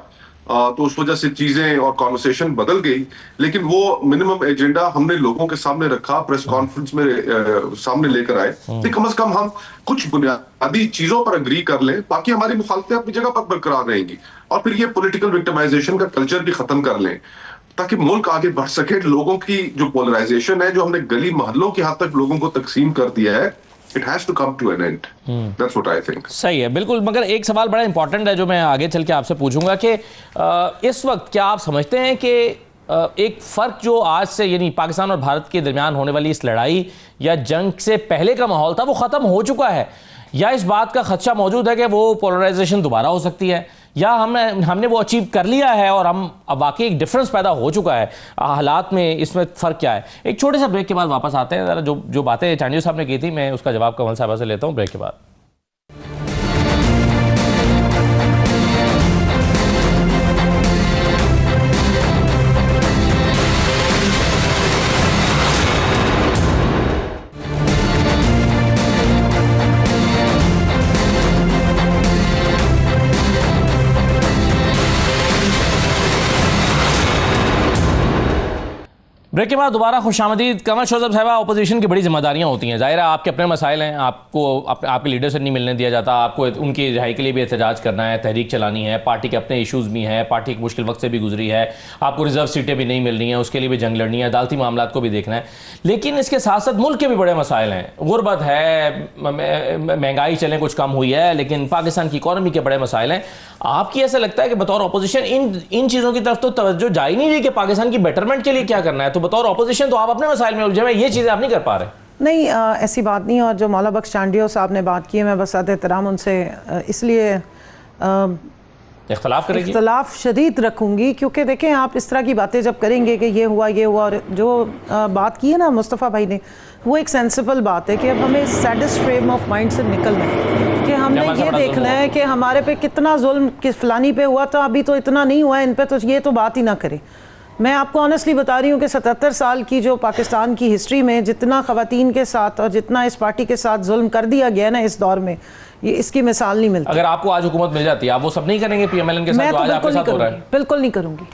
Speaker 4: तो उस वजह से चीजें और कॉन्वर्सेशन बदल गई, लेकिन वो मिनिमम एजेंडा हमने लोगों के सामने रखा, प्रेस कॉन्फ्रेंस में सामने लेकर आए कि कम से कम हम कुछ बुनियादी चीजों पर अग्री कर लें, बाकी हमारी मुखालफतें अपनी जगह पर बरकरार रहेंगी। और फिर ये पॉलिटिकल विक्टिमाइजेशन का कल्चर भी खत्म कर लें ताकि मुल्क आगे बढ़ सके। लोगों की जो पोलराइजेशन है, जो हमने गली मोहल्लों की हद तक लोगों को तकसीम कर दिया है, It has to come to an end. That's what I think.
Speaker 1: सही है, बिल्कुल। मगर एक सवाल बड़ा इंपॉर्टेंट है जो मैं आगे चल के आपसे पूछूंगा कि इस वक्त क्या आप समझते हैं कि एक फ़र्क जो आज से यानी पाकिस्तान और भारत के दरमियान होने वाली इस लड़ाई या जंग से पहले का माहौल था वो ख़त्म हो चुका है, या इस बात का खदशा मौजूद है कि वो पोलराइजेशन दोबारा हो सकती है, या हमने वो अचीव कर लिया है और हम अब वाकई एक डिफरेंस पैदा हो चुका है हालात में? इसमें फ़र्क क्या है? एक छोटे सा ब्रेक के बाद वापस आते हैं। ज़रा जो बातें चांडियो साहब ने की थी मैं उसका जवाब कमल साहब से लेता हूँ ब्रेक के बाद। ब्रेक के बाद दोबारा खुशामदीद। कमल शोजब साहबा, अपोजिशन की बड़ी जिम्मेदारियां होती हैं, जाहिर है आपके अपने मसाइल हैं, आपको आपके लीडर से नहीं मिलने दिया जाता, आपको उनकी रिहाई के लिए भी एहतजाज करना है, तहरीक चलानी है, पार्टी के अपने इशूज़ भी हैं, पार्टी एक मुश्किल वक्त से भी गुजरी है, आपको रिजर्व सीटें भी नहीं मिल रही हैं, उसके लिए भी जंग लड़नी है, अदालती मामला को भी देखना है। लेकिन इसके साथ साथ मुल्क के भी बड़े मसाइल हैं, गुरबत है, महंगाई चलें कुछ कम हुई है, लेकिन पाकिस्तान की इकॉनमी के बड़े मसाइल हैं। आपकी ऐसा लगता है कि बतौर अपोजिशन इन चीज़ों की तरफ तो तवज्जो जा ही नहीं रही कि पाकिस्तान की बेटरमेंट के लिए क्या करना है, तो बतौर अपोजिशन तो आप अपने मसाइल में उलझे हुए, ये चीज़ें आप नहीं कर पा रहे?
Speaker 5: नहीं, ऐसी बात नहीं। और जो मौला बख्श चांडियो साहब ने बात की है, मैं बस एहतराम उनसे इसलिए इख्तलाफ शदीद रखूंगी क्योंकि देखें, आप इस तरह की बातें जब करेंगे कि ये हुआ और जो बात की है ना मुस्तफ़ा भाई ने, वो एक सेंसिबल बात है कि अब हमें सैडिस्ट फ्रेम ऑफ माइंड से निकलना है कि हमने ये देखना है कि हमारे पे कितना जुल्म किस फलानी पे हुआ था, अभी तो इतना नहीं हुआ है इन पे, तो ये तो बात ही ना करें। मैं आपको ऑनेस्टली बता रही हूँ कि 77 साल की जो पाकिस्तान की हिस्ट्री में जितना ख़वातीन के साथ और जितना इस पार्टी के साथ जुल्म कर दिया गया ना इस दौर में, ये इसकी मिसाल नहीं मिलती।
Speaker 1: अगर आपको आज हुकूमत मिल जाती है, आप वो सब नहीं करेंगे PMLN के साथ जो आज आपके साथ हो रहा है?
Speaker 5: बिल्कुल नहीं करूँगी।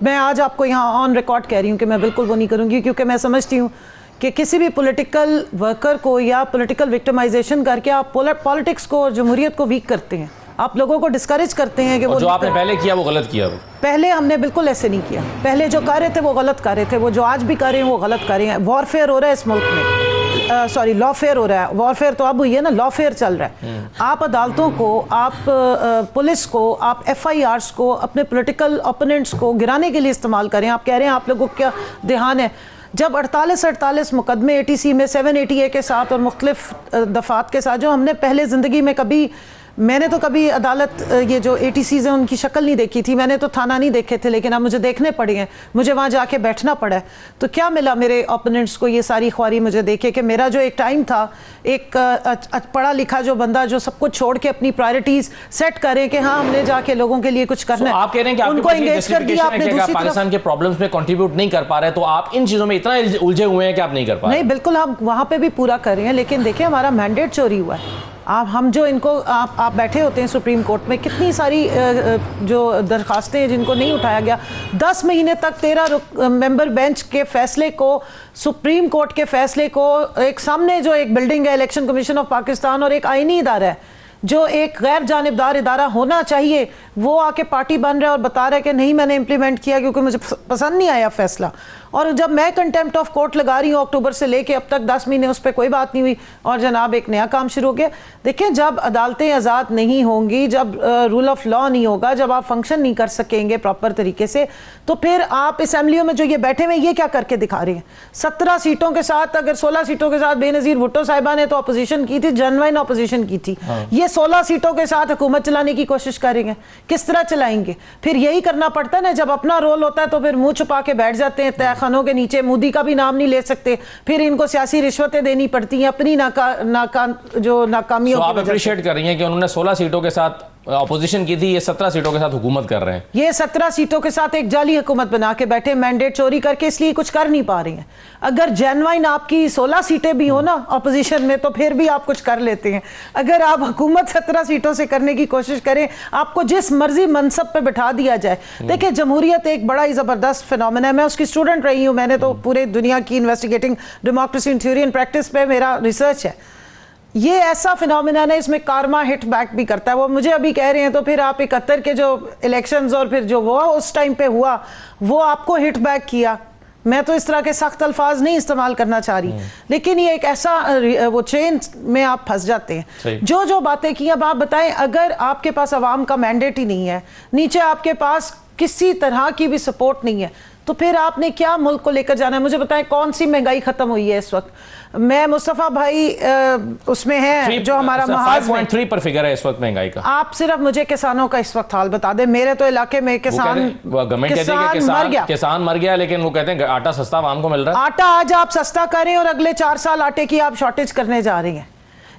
Speaker 5: मैं आज आपको यहाँ ऑन रिकॉर्ड कह रही हूँ कि मैं बिल्कुल वो नहीं करूँगी, क्योंकि मैं समझती हूँ कि किसी भी पॉलिटिकल वर्कर को या पॉलिटिकल विक्टिमाइजेशन करके आप पॉलिटिक्स को और जमहूरियत को वीक करते हैं, आप लोगों को डिस्करेज करते हैं कि वो जो आपने
Speaker 1: पहले किया वो गलत किया।
Speaker 5: पहले हमने बिल्कुल ऐसे नहीं किया, पहले जो कर रहे थे वो गलत कर रहे थे, वो जो आज भी कर रहे हैं वो गलत कर रहे हैं। वॉरफेयर हो रहा है इस मुल्क में, सॉरी लॉफेयर हो रहा है, वॉरफेयर तो अब हुई है ना, लॉफेयर चल रहा है। आप अदालतों को, आप पुलिस को, आप FIRs को अपने पॉलिटिकल ओपोनेंट्स को गिराने के लिए इस्तेमाल करें। आप कह रहे हैं आप लोगों को क्या ध्यान है, जब 48 मुकदमे ATC में 780A के साथ और मुख्तलिफ दफात के साथ, जो हमने पहले ज़िंदगी में मैंने तो कभी अदालत ये जो ATCs हैं उनकी शक्ल नहीं देखी थी, मैंने तो थाना नहीं देखे थे, लेकिन अब मुझे देखने पड़े हैं, मुझे वहाँ जाके बैठना पड़ा है। तो क्या मिला मेरे ओपोनेंट्स को? ये सारी ख्वारी मुझे देखे कि मेरा जो एक टाइम था, एक पढ़ा लिखा जो बंदा जो सब कुछ छोड़ के अपनी प्रायोरिटीज सेट करें कि हाँ हमने जाके लोगों के लिए कुछ करना है।
Speaker 1: आप कह रहे हैं कि उनको एंगेज कर दिया आपने, दूसरी पाकिस्तान के प्रॉब्लम्स में कंट्रीब्यूट नहीं कर पा रहे, तो आप इन चीजों में इतना उलझे हुए हैं कि आप नहीं कर पा रहे? नहीं,
Speaker 5: बिल्कुल हम वहाँ पे भी पूरा कर रहे हैं, लेकिन देखिए हमारा मैंडेट चोरी हुआ है। हम जो इनको आप बैठे होते हैं सुप्रीम कोर्ट में, कितनी सारी जो दरखास्तें हैं जिनको नहीं उठाया गया। 10 महीने तक 13 मेंबर बेंच के फैसले को, सुप्रीम कोर्ट के फैसले को, एक सामने जो एक बिल्डिंग है इलेक्शन कमीशन ऑफ पाकिस्तान और एक आईनी इदारा है जो एक गैर जानिबदार इदारा होना चाहिए, वो आके पार्टी बन रहा है और बता रहा है कि नहीं मैंने इंप्लीमेंट किया क्योंकि मुझे पसंद नहीं आया फैसला। और जब मैं कंटेम्प्ट ऑफ कोर्ट लगा रही हूँ अक्टूबर से लेके अब तक 10 महीने उस पर कोई बात नहीं हुई और जनाब एक नया काम शुरू हो गया। देखिए, जब अदालतें आज़ाद नहीं होंगी, जब रूल ऑफ लॉ नहीं होगा, जब आप फंक्शन नहीं कर सकेंगे प्रॉपर तरीके से, तो फिर आप असेंबलियों में जो ये बैठे हुए ये क्या करके दिखा रहे हैं? 17 सीटों के साथ, अगर 16 सीटों के साथ बेनज़ीर भुट्टो साहिबा ने तो अपोजिशन की थी, जेन्युइन अपोजिशन की थी। ये 16 सीटों के साथ हुकूमत चलाने की कोशिश करेंगे, किस तरह चलाएंगे? फिर यही करना पड़ता है ना, जब अपना रोल होता है तो फिर मुंह छुपा के बैठ जाते हैं तहखानों के नीचे, मोदी का भी नाम नहीं ले सकते, फिर इनको सियासी रिश्वतें देनी पड़ती हैं अपनी नाकामियों।
Speaker 1: आप अप्रिशिएट कर रही हैं कि उन्होंने 16 सीटों के साथ अपोजिशन की थी, ये 17 सीटों के साथ हुकूमत कर रहे हैं।
Speaker 5: ये 17 सीटों के साथ एक जाली हुकूमत बना के बैठे, मैंडेट चोरी करके, इसलिए कुछ कर नहीं पा रही हैं। अगर जेन्युइन आपकी 16 सीटें भी हो ना अपोजिशन में, तो फिर भी आप कुछ कर लेते हैं। अगर आप हुकूमत 17 सीटों से करने की कोशिश करें, आपको जिस मर्जी मनसब पे बिठा दिया जाए। देखिए, जमहूरियत एक बड़ा ही ज़बरदस्त फिनोमेना है। मैं उसकी स्टूडेंट रही हूँ, मैंने तो पूरे दुनिया की investigating democracy in theory and practice पे मेरा रिसर्च है। ये ऐसा फिनोमेना है, इसमें कारमा हिट बैक भी करता है। वो मुझे अभी कह रहे हैं तो फिर आप 71 के जो इलेक्शंस और फिर जो वो उस टाइम पे हुआ वो आपको हिट बैक किया, मैं तो इस तरह के सख्त अल्फाज नहीं इस्तेमाल करना चाह रही, लेकिन ये एक ऐसा वो चेन में आप फंस जाते हैं। जो बातें की अब आप बताएं, अगर आपके पास अवाम का मैंडेट ही नहीं है, नीचे आपके पास किसी तरह की भी सपोर्ट नहीं है, तो फिर आपने क्या मुल्क को लेकर जाना है? मुझे बताएं कौन सी महंगाई खत्म हुई है इस वक्त? मैं मुस्तफा भाई उसमें है जो हमारा
Speaker 1: 5.3 पर फिगर है इस वक्त महंगाई का।
Speaker 5: आप सिर्फ मुझे किसानों का इस वक्त हाल बता दें। मेरे तो इलाके में किसान
Speaker 1: मर गया, लेकिन वो कहते हैं आटा सस्ता आवाम को मिल रहा है।
Speaker 5: आटा आज आप सस्ता करें और अगले 4 साल आटे की आप शॉर्टेज करने जा रही हैं।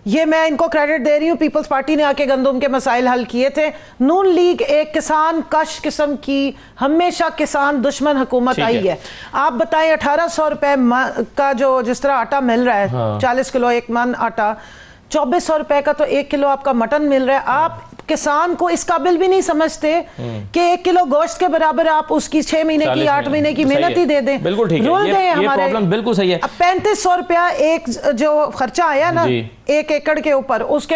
Speaker 5: ये मैं इनको क्रेडिट दे रही हूँ। पीपल्स पार्टी ने आके गंदम के मसाइल हल किए थे। नून लीग एक किसान कश किस्म की, हमेशा किसान दुश्मन हुकूमत आई है। आप बताएं 1800 रुपए का जो जिस तरह आटा मिल रहा है, 40 किलो एक मन आटा, 2400 रुपए का तो 1 किलो आपका मटन मिल रहा है। आप किसान को इस काबिल भी नहीं समझते कि 1 किलो गोश्त के बराबर आप उसकी 6 महीने की 8 महीने की मेहनत ही दे दें।
Speaker 1: बिल्कुल ठीक है, ये प्रॉब्लम बिल्कुल सही है।
Speaker 5: अब 3500 रुपया एक जो खर्चा आया ना 1 एकड़ के ऊपर, उसके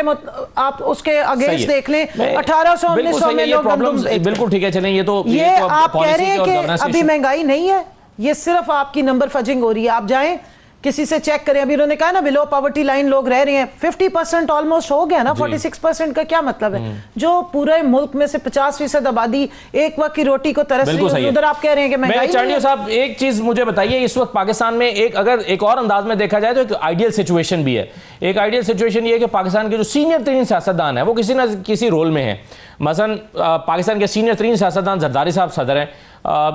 Speaker 5: आप उसके अगेंस्ट देख लें 1800-1900 में लोग
Speaker 1: बिल्कुल ठीक है। चलें,
Speaker 5: ये आप कह रहे हैं कि अभी महंगाई नहीं है, ये सिर्फ आपकी नंबर फजिंग हो रही है। आप जाएं किसी से चेक करें, अभी उन्होंने कहा ना बिलो पॉवर्टी लाइन लोग रह रहे हैं, 50% ऑलमोस्ट हो गया ना। 46% का क्या मतलब है? जो पूरे मुल्क में से 50% आबादी एक वक्त की रोटी को तरस रही है, उधर आप कह रहे हैं कि महंगाई।
Speaker 1: चांडियो साहब, एक चीज मुझे बताइए, इस वक्त पाकिस्तान में अगर एक और अंदाज में देखा जाए तो एक आइडियल सिचुएशन भी है। एक आइडियल सिचुएशन ये है कि पाकिस्तान के जो सीनियर तरीन सियासतदान है वो किसी ना किसी रोल में है। मसलन पाकिस्तान के सीनियर तरीन सियासतदान जरदारी साहब सदर हैं,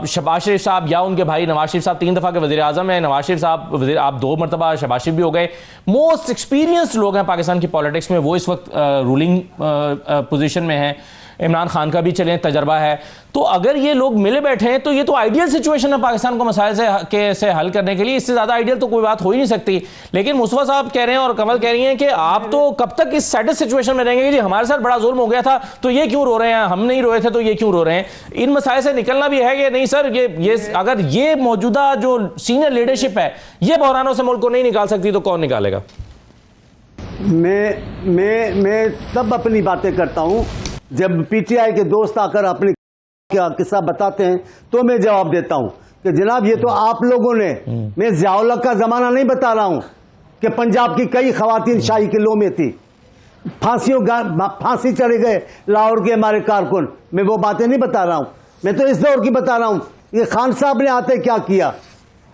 Speaker 1: शहबाज शरीफ साहब या उनके भाई नवाज शरीफ साहब 3 दफ़ा के वज़ीर आज़म हैं, नवाज शरीफ साहब आप 2 मरतबा शहबाज शरीफ भी हो गए। मोस्ट एक्सपीरियंस्ड लोग हैं पाकिस्तान की पॉलिटिक्स में, वो इस वक्त रूलिंग पोजीशन में हैं। इमरान खान का भी चलें तजर्बा है। तो अगर ये लोग मिले बैठे हैं तो ये तो आइडियल सिचुएशन है पाकिस्तान को मसाइल से हल करने के लिए। इससे ज़्यादा आइडियल तो कोई बात हो ही नहीं सकती। लेकिन मुस्तफा साहब कह रहे हैं और कमल कह रही हैं कि आप तो कब तक इस सैटिस सिचुएशन में रहेंगे कि जी हमारे साथ बड़ा जुल्म हो गया था तो ये क्यों रो रहे हैं, हम नहीं रोए थे तो ये क्यों रो रहे हैं। इन मसाइल से निकलना भी है कि नहीं सर, ये अगर ये मौजूदा जो सीनियर लीडरशिप है ये बहरानों से मुल्क को नहीं निकाल सकती तो कौन निकालेगा?
Speaker 6: मैं तब अपनी बातें करता हूं जब पीटीआई के दोस्त आकर अपने क्या किस्सा बताते हैं तो मैं जवाब देता हूं कि जनाब ये तो आप लोगों ने, मैं ज़िया-उल-हक का जमाना नहीं बता रहा हूं कि पंजाब की कई खवातीन शाही किलो में थी, फांसी चढ़े गए लाहौर के हमारे कारकुन, मैं वो बातें नहीं बता रहा हूं। मैं तो इस दौर की बता रहा हूं। ये खान साहब ने आते क्या किया,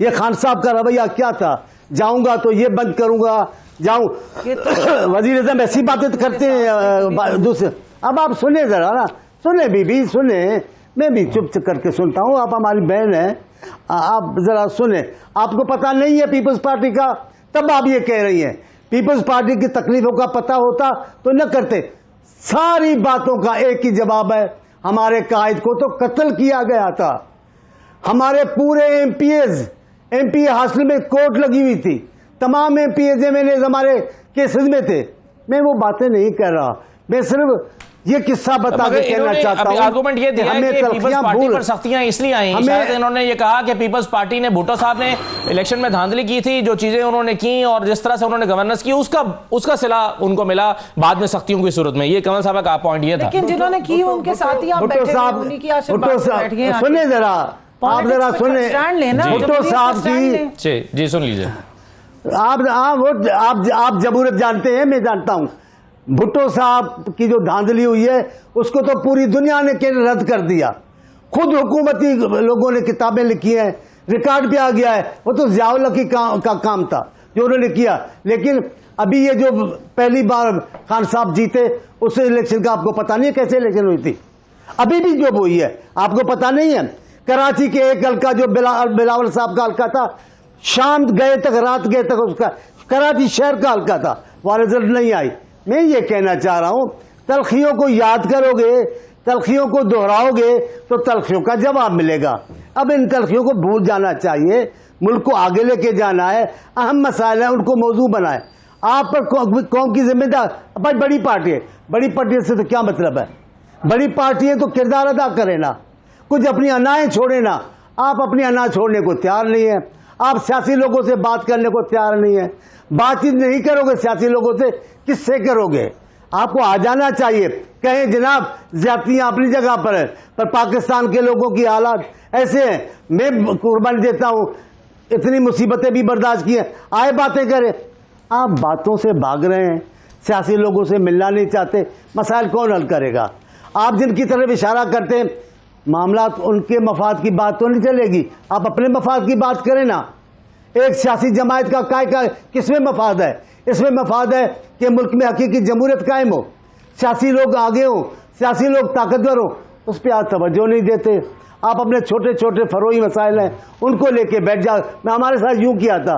Speaker 6: ये खान साहब का रवैया क्या था, जाऊंगा तो ये बंद करूंगा, जाऊं वजीर आज़म ऐसी बातें करते हैं दूसरे। अब आप सुने जरा ना, सुने बीबी सुने, मैं भी चुप करके सुनता हूँ, आप हमारी बहन है, आप जरा सुने। आपको पता नहीं है पीपल्स पार्टी का, तब आप ये कह रही हैं। पीपल्स पार्टी की तकलीफों का पता होता तो न करते। सारी बातों का एक ही जवाब है, हमारे कायद को तो कत्ल किया गया था, हमारे पूरे एमपी हासिल में कोर्ट लगी हुई थी, तमाम एमपीएज हमारे केसेस में थे। मैं वो बातें नहीं कर रहा, मैं सिर्फ ये किस्सा बता के कहना चाहता हूं।
Speaker 1: आर्गुमेंट ये दिया है कि पीपल्स पार्टी पर सख्तियां इसलिए आई, शायद इन्होंने ये कहा कि पीपल्स पार्टी ने, भुट्टो साहब ने इलेक्शन में धांधली की थी, जो चीजें उन्होंने की और जिस तरह से उन्होंने गवर्नेंस की उसका सिला उनको मिला बाद में सख्तियों की सूरत में। ये कमल साहब का पॉइंट ये था।
Speaker 5: लेकिन जिन्होंने की उनके साथ ही आप बैठे हैं, उन्हीं की आशीर्वाद से बैठ गए।
Speaker 6: सुने जरा, आप जरा सुने भुट्टो साहब की
Speaker 1: जी सुन लीजिए।
Speaker 6: आप जबूरत जानते हैं, मैं जानता हूं। भुट्टो साहब की जो धांधली हुई है उसको तो पूरी दुनिया ने रद्द कर दिया, खुद हुकूमती लोगों ने किताबें लिखी हैं, रिकॉर्ड भी आ गया है। वो तो ज़िया-उल-हक का काम था जो उन्होंने किया। लेकिन अभी ये जो पहली बार खान साहब जीते उस इलेक्शन का आपको पता नहीं है कैसे इलेक्शन हुई थी, अभी भी जो हुई है आपको पता नहीं है। कराची के एक हल्का जो बिलावल साहब का हल्का था, शाम गए तक रात गए तक उसका कराची शहर का हल्का था, वहां रिजल्ट नहीं आई। मैं ये कहना चाह रहा हूं, तलखियों को याद करोगे, तलखियों को दोहराओगे तो तलखियों का जवाब मिलेगा। अब इन तलखियों को भूल जाना चाहिए, मुल्क को आगे लेके जाना है, अहम मसाइल है उनको मौजू बनाए। आप पर कौम की जिम्मेदार भाई बड़ी पार्टी है, बड़ी पार्टी से तो क्या मतलब है, बड़ी पार्टी है तो किरदार अदा करे ना, कुछ अपनी अनाएं छोड़े ना। आप अपनी अना छोड़ने को तैयार नहीं है, आप सियासी लोगों से बात करने को तैयार नहीं है। बातचीत नहीं करोगे सियासी लोगों से, किससे करोगे? आपको आ जाना चाहिए, कहें जनाब ज्यादतियां अपनी जगह पर है, पर पाकिस्तान के लोगों की हालात ऐसे हैं। मैं कुर्बानी देता हूं इतनी मुसीबतें भी बर्दाश्त की हैं, आए बातें करें। आप बातों से भाग रहे हैं, सियासी लोगों से मिलना नहीं चाहते, मसाइल कौन हल करेगा? आप जिनकी तरफ इशारा करते हैं, मामला उनके मफाद की बात तो नहीं चलेगी, आप अपने मफाद की बात करें ना। एक सियासी जमात का किसमें मफाद है? इसमें मफाद है कि मुल्क में हकीकी जमहूरियत कायम हो, सियासी लोग आगे हो, सियासी लोग ताकतवर हो, उस पर आप तवज्जो नहीं देते। आप अपने छोटे छोटे फरोई मसाइल हैं उनको लेके बैठ जाओ। मैं हमारे साथ यूं किया था,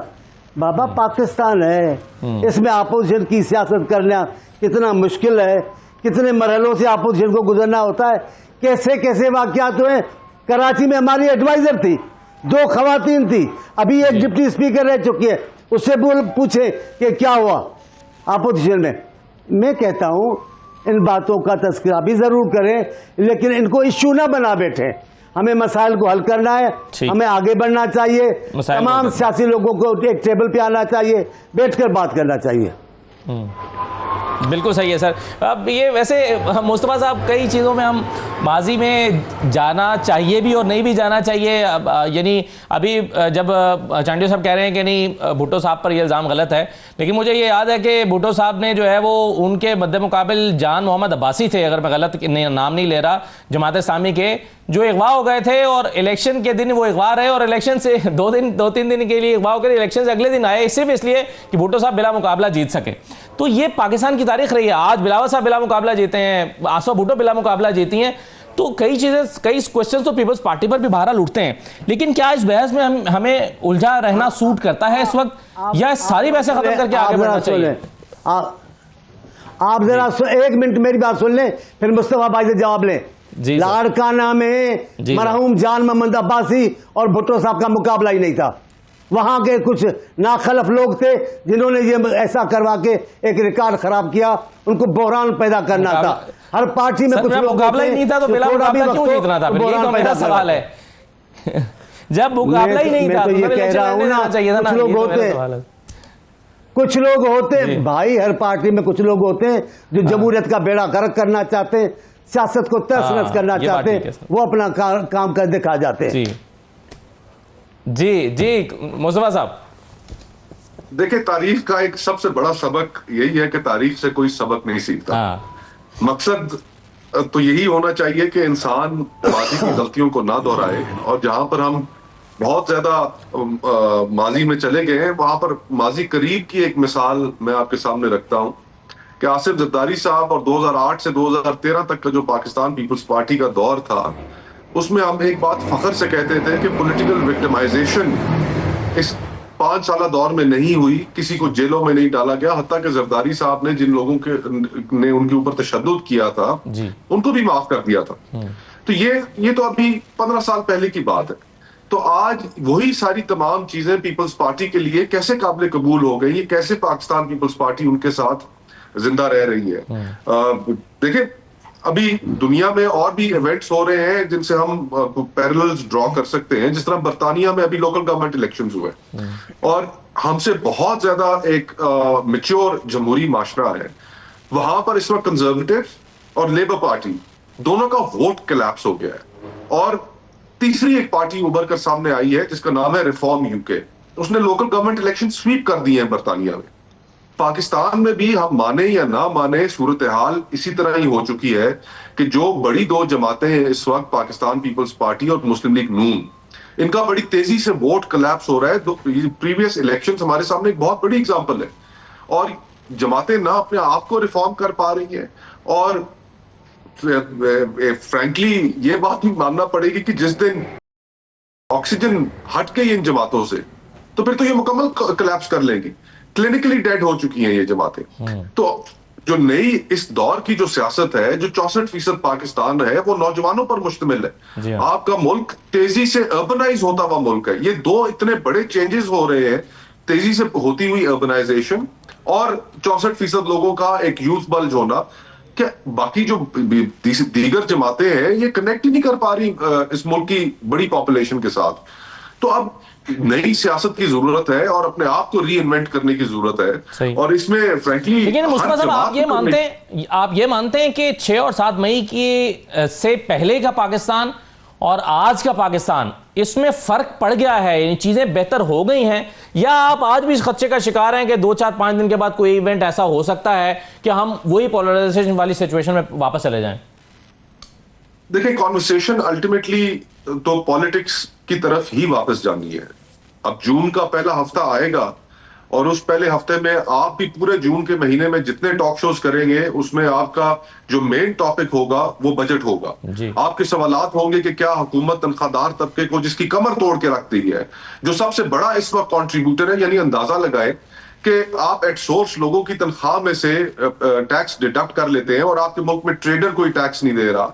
Speaker 6: बाबा पाकिस्तान है, इसमें अपोजिशन की सियासत करना कितना मुश्किल है, कितने मरहलों से अपोजिशन को गुजरना होता है, कैसे कैसे वाकयात हुए। कराची में हमारी एडवाइजर थी, 2 खवातीन थी, अभी एक डिप्टी स्पीकर रह चुकी है, उससे पूछे कि क्या हुआ अपोजिशन में। मैं कहता हूं इन बातों का तस्करा भी जरूर करें, लेकिन इनको इश्यू ना बना बैठे। हमें मसाइल को हल करना है, हमें आगे बढ़ना चाहिए, तमाम सियासी लोगों को एक टेबल पे आना चाहिए, बैठकर बात करना चाहिए।
Speaker 1: बिल्कुल सही है सर। अब ये वैसे मुस्तफा साहब, कई चीज़ों में हम माजी में जाना चाहिए भी और नहीं भी जाना चाहिए। यानी अभी जब चांडियो साहब कह रहे हैं कि नहीं भुट्टो साहब पर ये इल्ज़ाम गलत है, लेकिन मुझे ये याद है कि भुट्टो साहब ने जो है वो उनके मद्दे मुकाबिल जान मोहम्मद अब्बासी थे, अगर मैं गलत नाम नहीं ले रहा, जमात इस्लामी के, जो अगवा हो गए थे और इलेक्शन के दिन वो अगवा रहे और इलेक्शन से 2-3 दिन के लिए अगवा होकर इलेक्शन से अगले दिन आए, सिर्फ इसलिए कि भुट्टो साहब बिला मुकाबला जीत सके। तो ये पाकिस्तान की तारीख रही है। आज बिलावल साहब बिला मुकाबला जीते हैं, आसफा भुट्टो बिला मुकाबला जीती हैं, तो कई चीजें, कई क्वेश्चन तो पीपल्स पार्टी पर भी बहरहाल उठते हैं। लेकिन क्या इस बहस में हमें उलझा रहना सूट करता है इस वक्त, या सारी बहसें खत्म करके आगे बढ़ना चाहिए?
Speaker 6: आप जरा 1 मिनट मेरी बात सुन लें, फिर मुस्तफा भाई से जवाब लें। लाड़काना में मरहूम जान मोहम्मद अब्बासी और भुट्टो साहब का मुकाबला ही नहीं था। वहां के कुछ नाखलफ लोग थे जिन्होंने ये ऐसा करवा के एक रिकॉर्ड खराब किया, उनको बहरान पैदा करना था। हर पार्टी में कुछ लोग
Speaker 1: मुकाबला ही नहीं था तो बिला मुकाबला क्यों जीतना था? यही तो मेरा सवाल है। जब मुकाबला ही नहीं था तो
Speaker 6: ये कह रहा हूं ना, कुछ लोग होते, कुछ लोग होते भाई, हर पार्टी में कुछ लोग होते हैं जो जमहूरियत का बेड़ा गर्क करना चाहते हैं, सियासत को तहस-नहस करना चाहते हैं, वो अपना काम कर दिखा जाते हैं।
Speaker 1: जी मुस्तफा साहब,
Speaker 4: देखिए, तारीख का एक सबसे बड़ा सबक यही है कि तारीख से कोई सबक नहीं सीखता। मकसद तो यही होना चाहिए कि इंसान माजी की गलतियों को ना दोहराए, और जहां पर हम बहुत ज्यादा माजी में चले गए हैं, वहां पर माजी करीब की एक मिसाल मैं आपके सामने रखता हूं कि आसिफ जरदारी साहब और 2008 से 2013 तक का जो पाकिस्तान पीपल्स पार्टी का दौर था, उसमें हम एक बात फख्र से कहते थे कि पॉलिटिकल विक्टिमाइजेशन इस 5 साल दौर में नहीं हुई, किसी को जेलों में नहीं डाला गया, हत्ता कि जरदारी साहब ने जिन लोगों के ने उनके ऊपर तशद्दुद किया था उनको भी माफ कर दिया था। तो ये तो अभी 15 साल पहले की बात है। तो आज वही सारी तमाम चीजें पीपल्स पार्टी के लिए कैसे काबिल कबूल हो गई, ये कैसे पाकिस्तान पीपल्स पार्टी उनके साथ जिंदा रह रही है। देखिए, अभी दुनिया में और भी इवेंट्स हो रहे हैं जिनसे हम पैरेलल्स ड्रॉ कर सकते हैं। जिस तरह बर्तानिया में अभी लोकल गवर्नमेंट इलेक्शंस हुए और हमसे बहुत ज्यादा एक मैच्योर जमहूरी माशरा है, वहां पर इस वक्त कंजर्वेटिव और लेबर पार्टी दोनों का वोट कोलैप्स हो गया है, और तीसरी एक पार्टी उभर कर सामने आई है जिसका नाम है रिफॉर्म यूके। उसने लोकल गवर्नमेंट इलेक्शन स्वीप कर दिए हैं बर्तानिया में। पाकिस्तान में भी हम माने या ना माने, सूरत हाल इसी तरह ही हो चुकी है कि जो बड़ी 2 जमातें हैं इस वक्त, पाकिस्तान पीपल्स पार्टी और मुस्लिम लीग नून, इनका बड़ी तेजी से वोट कोलैप्स हो रहा है। प्रीवियस इलेक्शंस हमारे सामने एक बहुत बड़ी एग्जांपल है, और जमातें ना अपने आप को रिफॉर्म कर पा रही हैं, और फ्रैंकली ये बात भी मानना पड़ेगी कि जिस दिन ऑक्सीजन हट गई इन जमातों से, तो फिर तो ये मुकम्मल कोलैप्स कर लेंगी। क्लिनिकली डेड हो चुकी हैं ये जमातें। तो जो नई इस दौर की जो सियासत है, जो 64% पाकिस्तान है, वो नौजवानों पर मुश्तमिल है। आपका मुल्क तेजी से अर्बनाइज होता हुआ मुल्क है। ये 2 इतने बड़े चेंजेस हो रहे हैं, तेजी से होती हुई अर्बनाइजेशन और 64% लोगों का एक यूथ बल्ज होना, क्या बाकी जो दीगर जमातें हैं ये कनेक्ट ही नहीं कर पा रही इस मुल्क की बड़ी पॉपुलेशन के साथ। तो अब नई सियासत की जरूरत है और अपने आप को री इन्वेंट करने की जरूरत है, और इसमें फ्रैंकली,
Speaker 1: लेकिन मुस्तफा साहब, आप ये मानते हैं कि 6 और 7 मई की से पहले का पाकिस्तान और आज का पाकिस्तान, इसमें फर्क पड़ गया है, यानी चीजें बेहतर हो गई हैं, या आप आज भी इस खदशे का शिकार हैं कि 2, 4, 5 दिन के बाद कोई इवेंट ऐसा हो सकता है कि हम वही पोलराइजेशन वाली सिचुएशन में वापस चले जाएं?
Speaker 4: देखिए, कॉन्वर्सेशन अल्टीमेटली तो पॉलिटिक्स की तरफ ही वापस जानी है। अब जून का पहला हफ्ता आएगा और उस पहले हफ्ते में आप भी पूरे जून के महीने में जितने टॉक शोज करेंगे उसमें आपका जो मेन टॉपिक होगा वो बजट होगा। आपके सवालात होंगे कि क्या हुकूमत तनख्वाहदार तबके को, जिसकी कमर तोड़ के रखती है, जो सबसे बड़ा इस वक्त कंट्रीब्यूटर है, यानी अंदाजा लगाए कि आप एट सोर्स लोगों की तनख्वाह में से टैक्स डिडक्ट कर लेते हैं और आपके मुल्क में ट्रेडर कोई टैक्स नहीं दे रहा,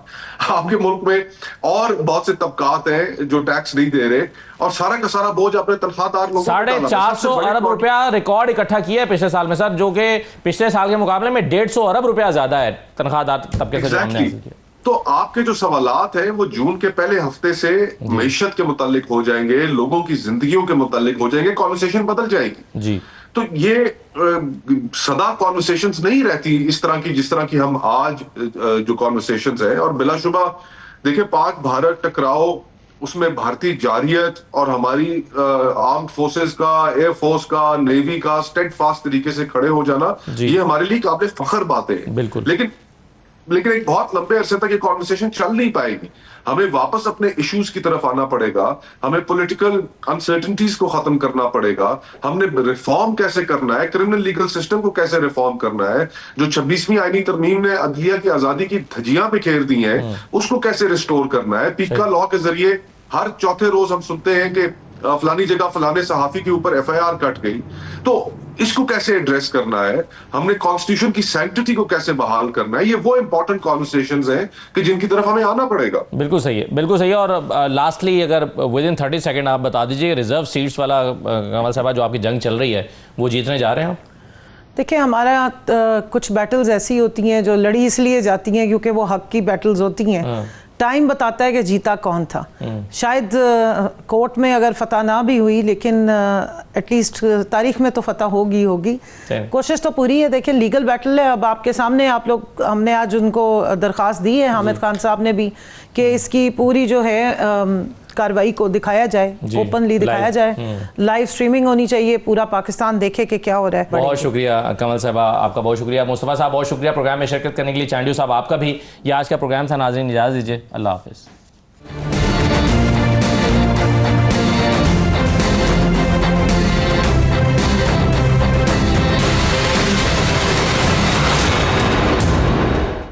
Speaker 4: आपके मुल्क में और बहुत से तबकात हैं जो टैक्स नहीं दे रहे, और सारा का सारा बोझ अपने तनख्वाहदार लोगों
Speaker 1: 450 अरब रुपया रिकॉर्ड इकट्ठा किया है पिछले साल में सर, जो कि पिछले साल के मुकाबले में 150 अरब रुपया ज्यादा है तनख्वाहदार तबके से हमने हासिल किया।
Speaker 4: तो आपके जो सवालात हैं वो जून के पहले हफ्ते से मईशत के मुतालिक हो जाएंगे, लोगों की जिंदगियों के मुतालिक हो जाएंगे, कॉन्वर्सेशन बदल जाएगी जी। तो ये सदा कॉन्वर्सेशंस नहीं रहती इस तरह की जिस तरह की हम आज जो कॉन्वर्सेशंस है। और बिलाशुबा देखिए, पाक भारत टकराव, उसमें भारतीय जारियत और हमारी आर्म्ड फोर्सेस का, एयर फोर्स का, नेवी का स्टेड फास्ट तरीके से खड़े हो जाना, ये हमारे लिए काबिल फख्र बातें हैं।
Speaker 1: बिल्कुल।
Speaker 4: लेकिन एक बहुत लंबे अरसे तक ये कॉन्वर्सेशन चल नहीं पाएगी। हमें वापस अपने इश्यूज की तरफ आना पड़ेगा, हमें पॉलिटिकल अनसर्टेनिटीज को खत्म करना पड़ेगा, हमने रिफॉर्म कैसे करना है, क्रिमिनल लीगल सिस्टम को कैसे रिफॉर्म करना है, जो 26वीं आईनी तरमीम ने अदलिया की आजादी की धज्जियां बिखेर दी हैं उसको कैसे रिस्टोर करना है। पीका लॉ के जरिए हर चौथे रोज हम सुनते हैं कि फलानी जगह फलाने सहाफी के ऊपर FIR कट गई, तो इसको कैसे एड्रेस करना है, हमने कॉन्स्टिट्यूशन की सैंक्टिटी को कैसे बहाल करना है। ये वो इंपॉर्टेंट कॉन्वर्सेशंस हैं कि जिनकी तरफ हमें आना पड़ेगा।
Speaker 1: बिल्कुल सही है, बिल्कुल सही है। और लास्टली अगर विद इन 30 सेकंड आप बता दीजिए, रिजर्व सीट्स वाला कमल साहब जो आपकी जंग चल रही है वो जीतने जा रहे हैं आप?
Speaker 5: देखिए, हमारे यहाँ कुछ बैटल्स ऐसी होती हैं जो लड़ी इसलिए जाती हैं क्योंकि वो हक की बैटल्स होती हैं। टाइम बताता है कि जीता कौन था। शायद कोर्ट में अगर फतह ना भी हुई, लेकिन एटलीस्ट तारीख में तो फतह होगी। कोशिश तो पूरी है। देखिए, लीगल बैटल है। अब आपके सामने आप लोग, हमने आज उनको दरख्वास्त दी है, हामिद खान साहब ने भी, कि इसकी पूरी जो है कार्रवाई को दिखाया जाए, ओपनली दिखाया जाए, लाइव स्ट्रीमिंग होनी चाहिए, पूरा पाकिस्तान देखे कि क्या हो रहा है।
Speaker 1: बहुत शुक्रिया कमल साहब, आपका बहुत शुक्रिया। मुस्तफ़ा साहब बहुत शुक्रिया प्रोग्राम में शिरकत करने के लिए। चांडियो साहब आपका भी। ये आज का प्रोग्राम था। नाज़रीन इजाज़त दीजिए, अल्लाह हाफ़िज़।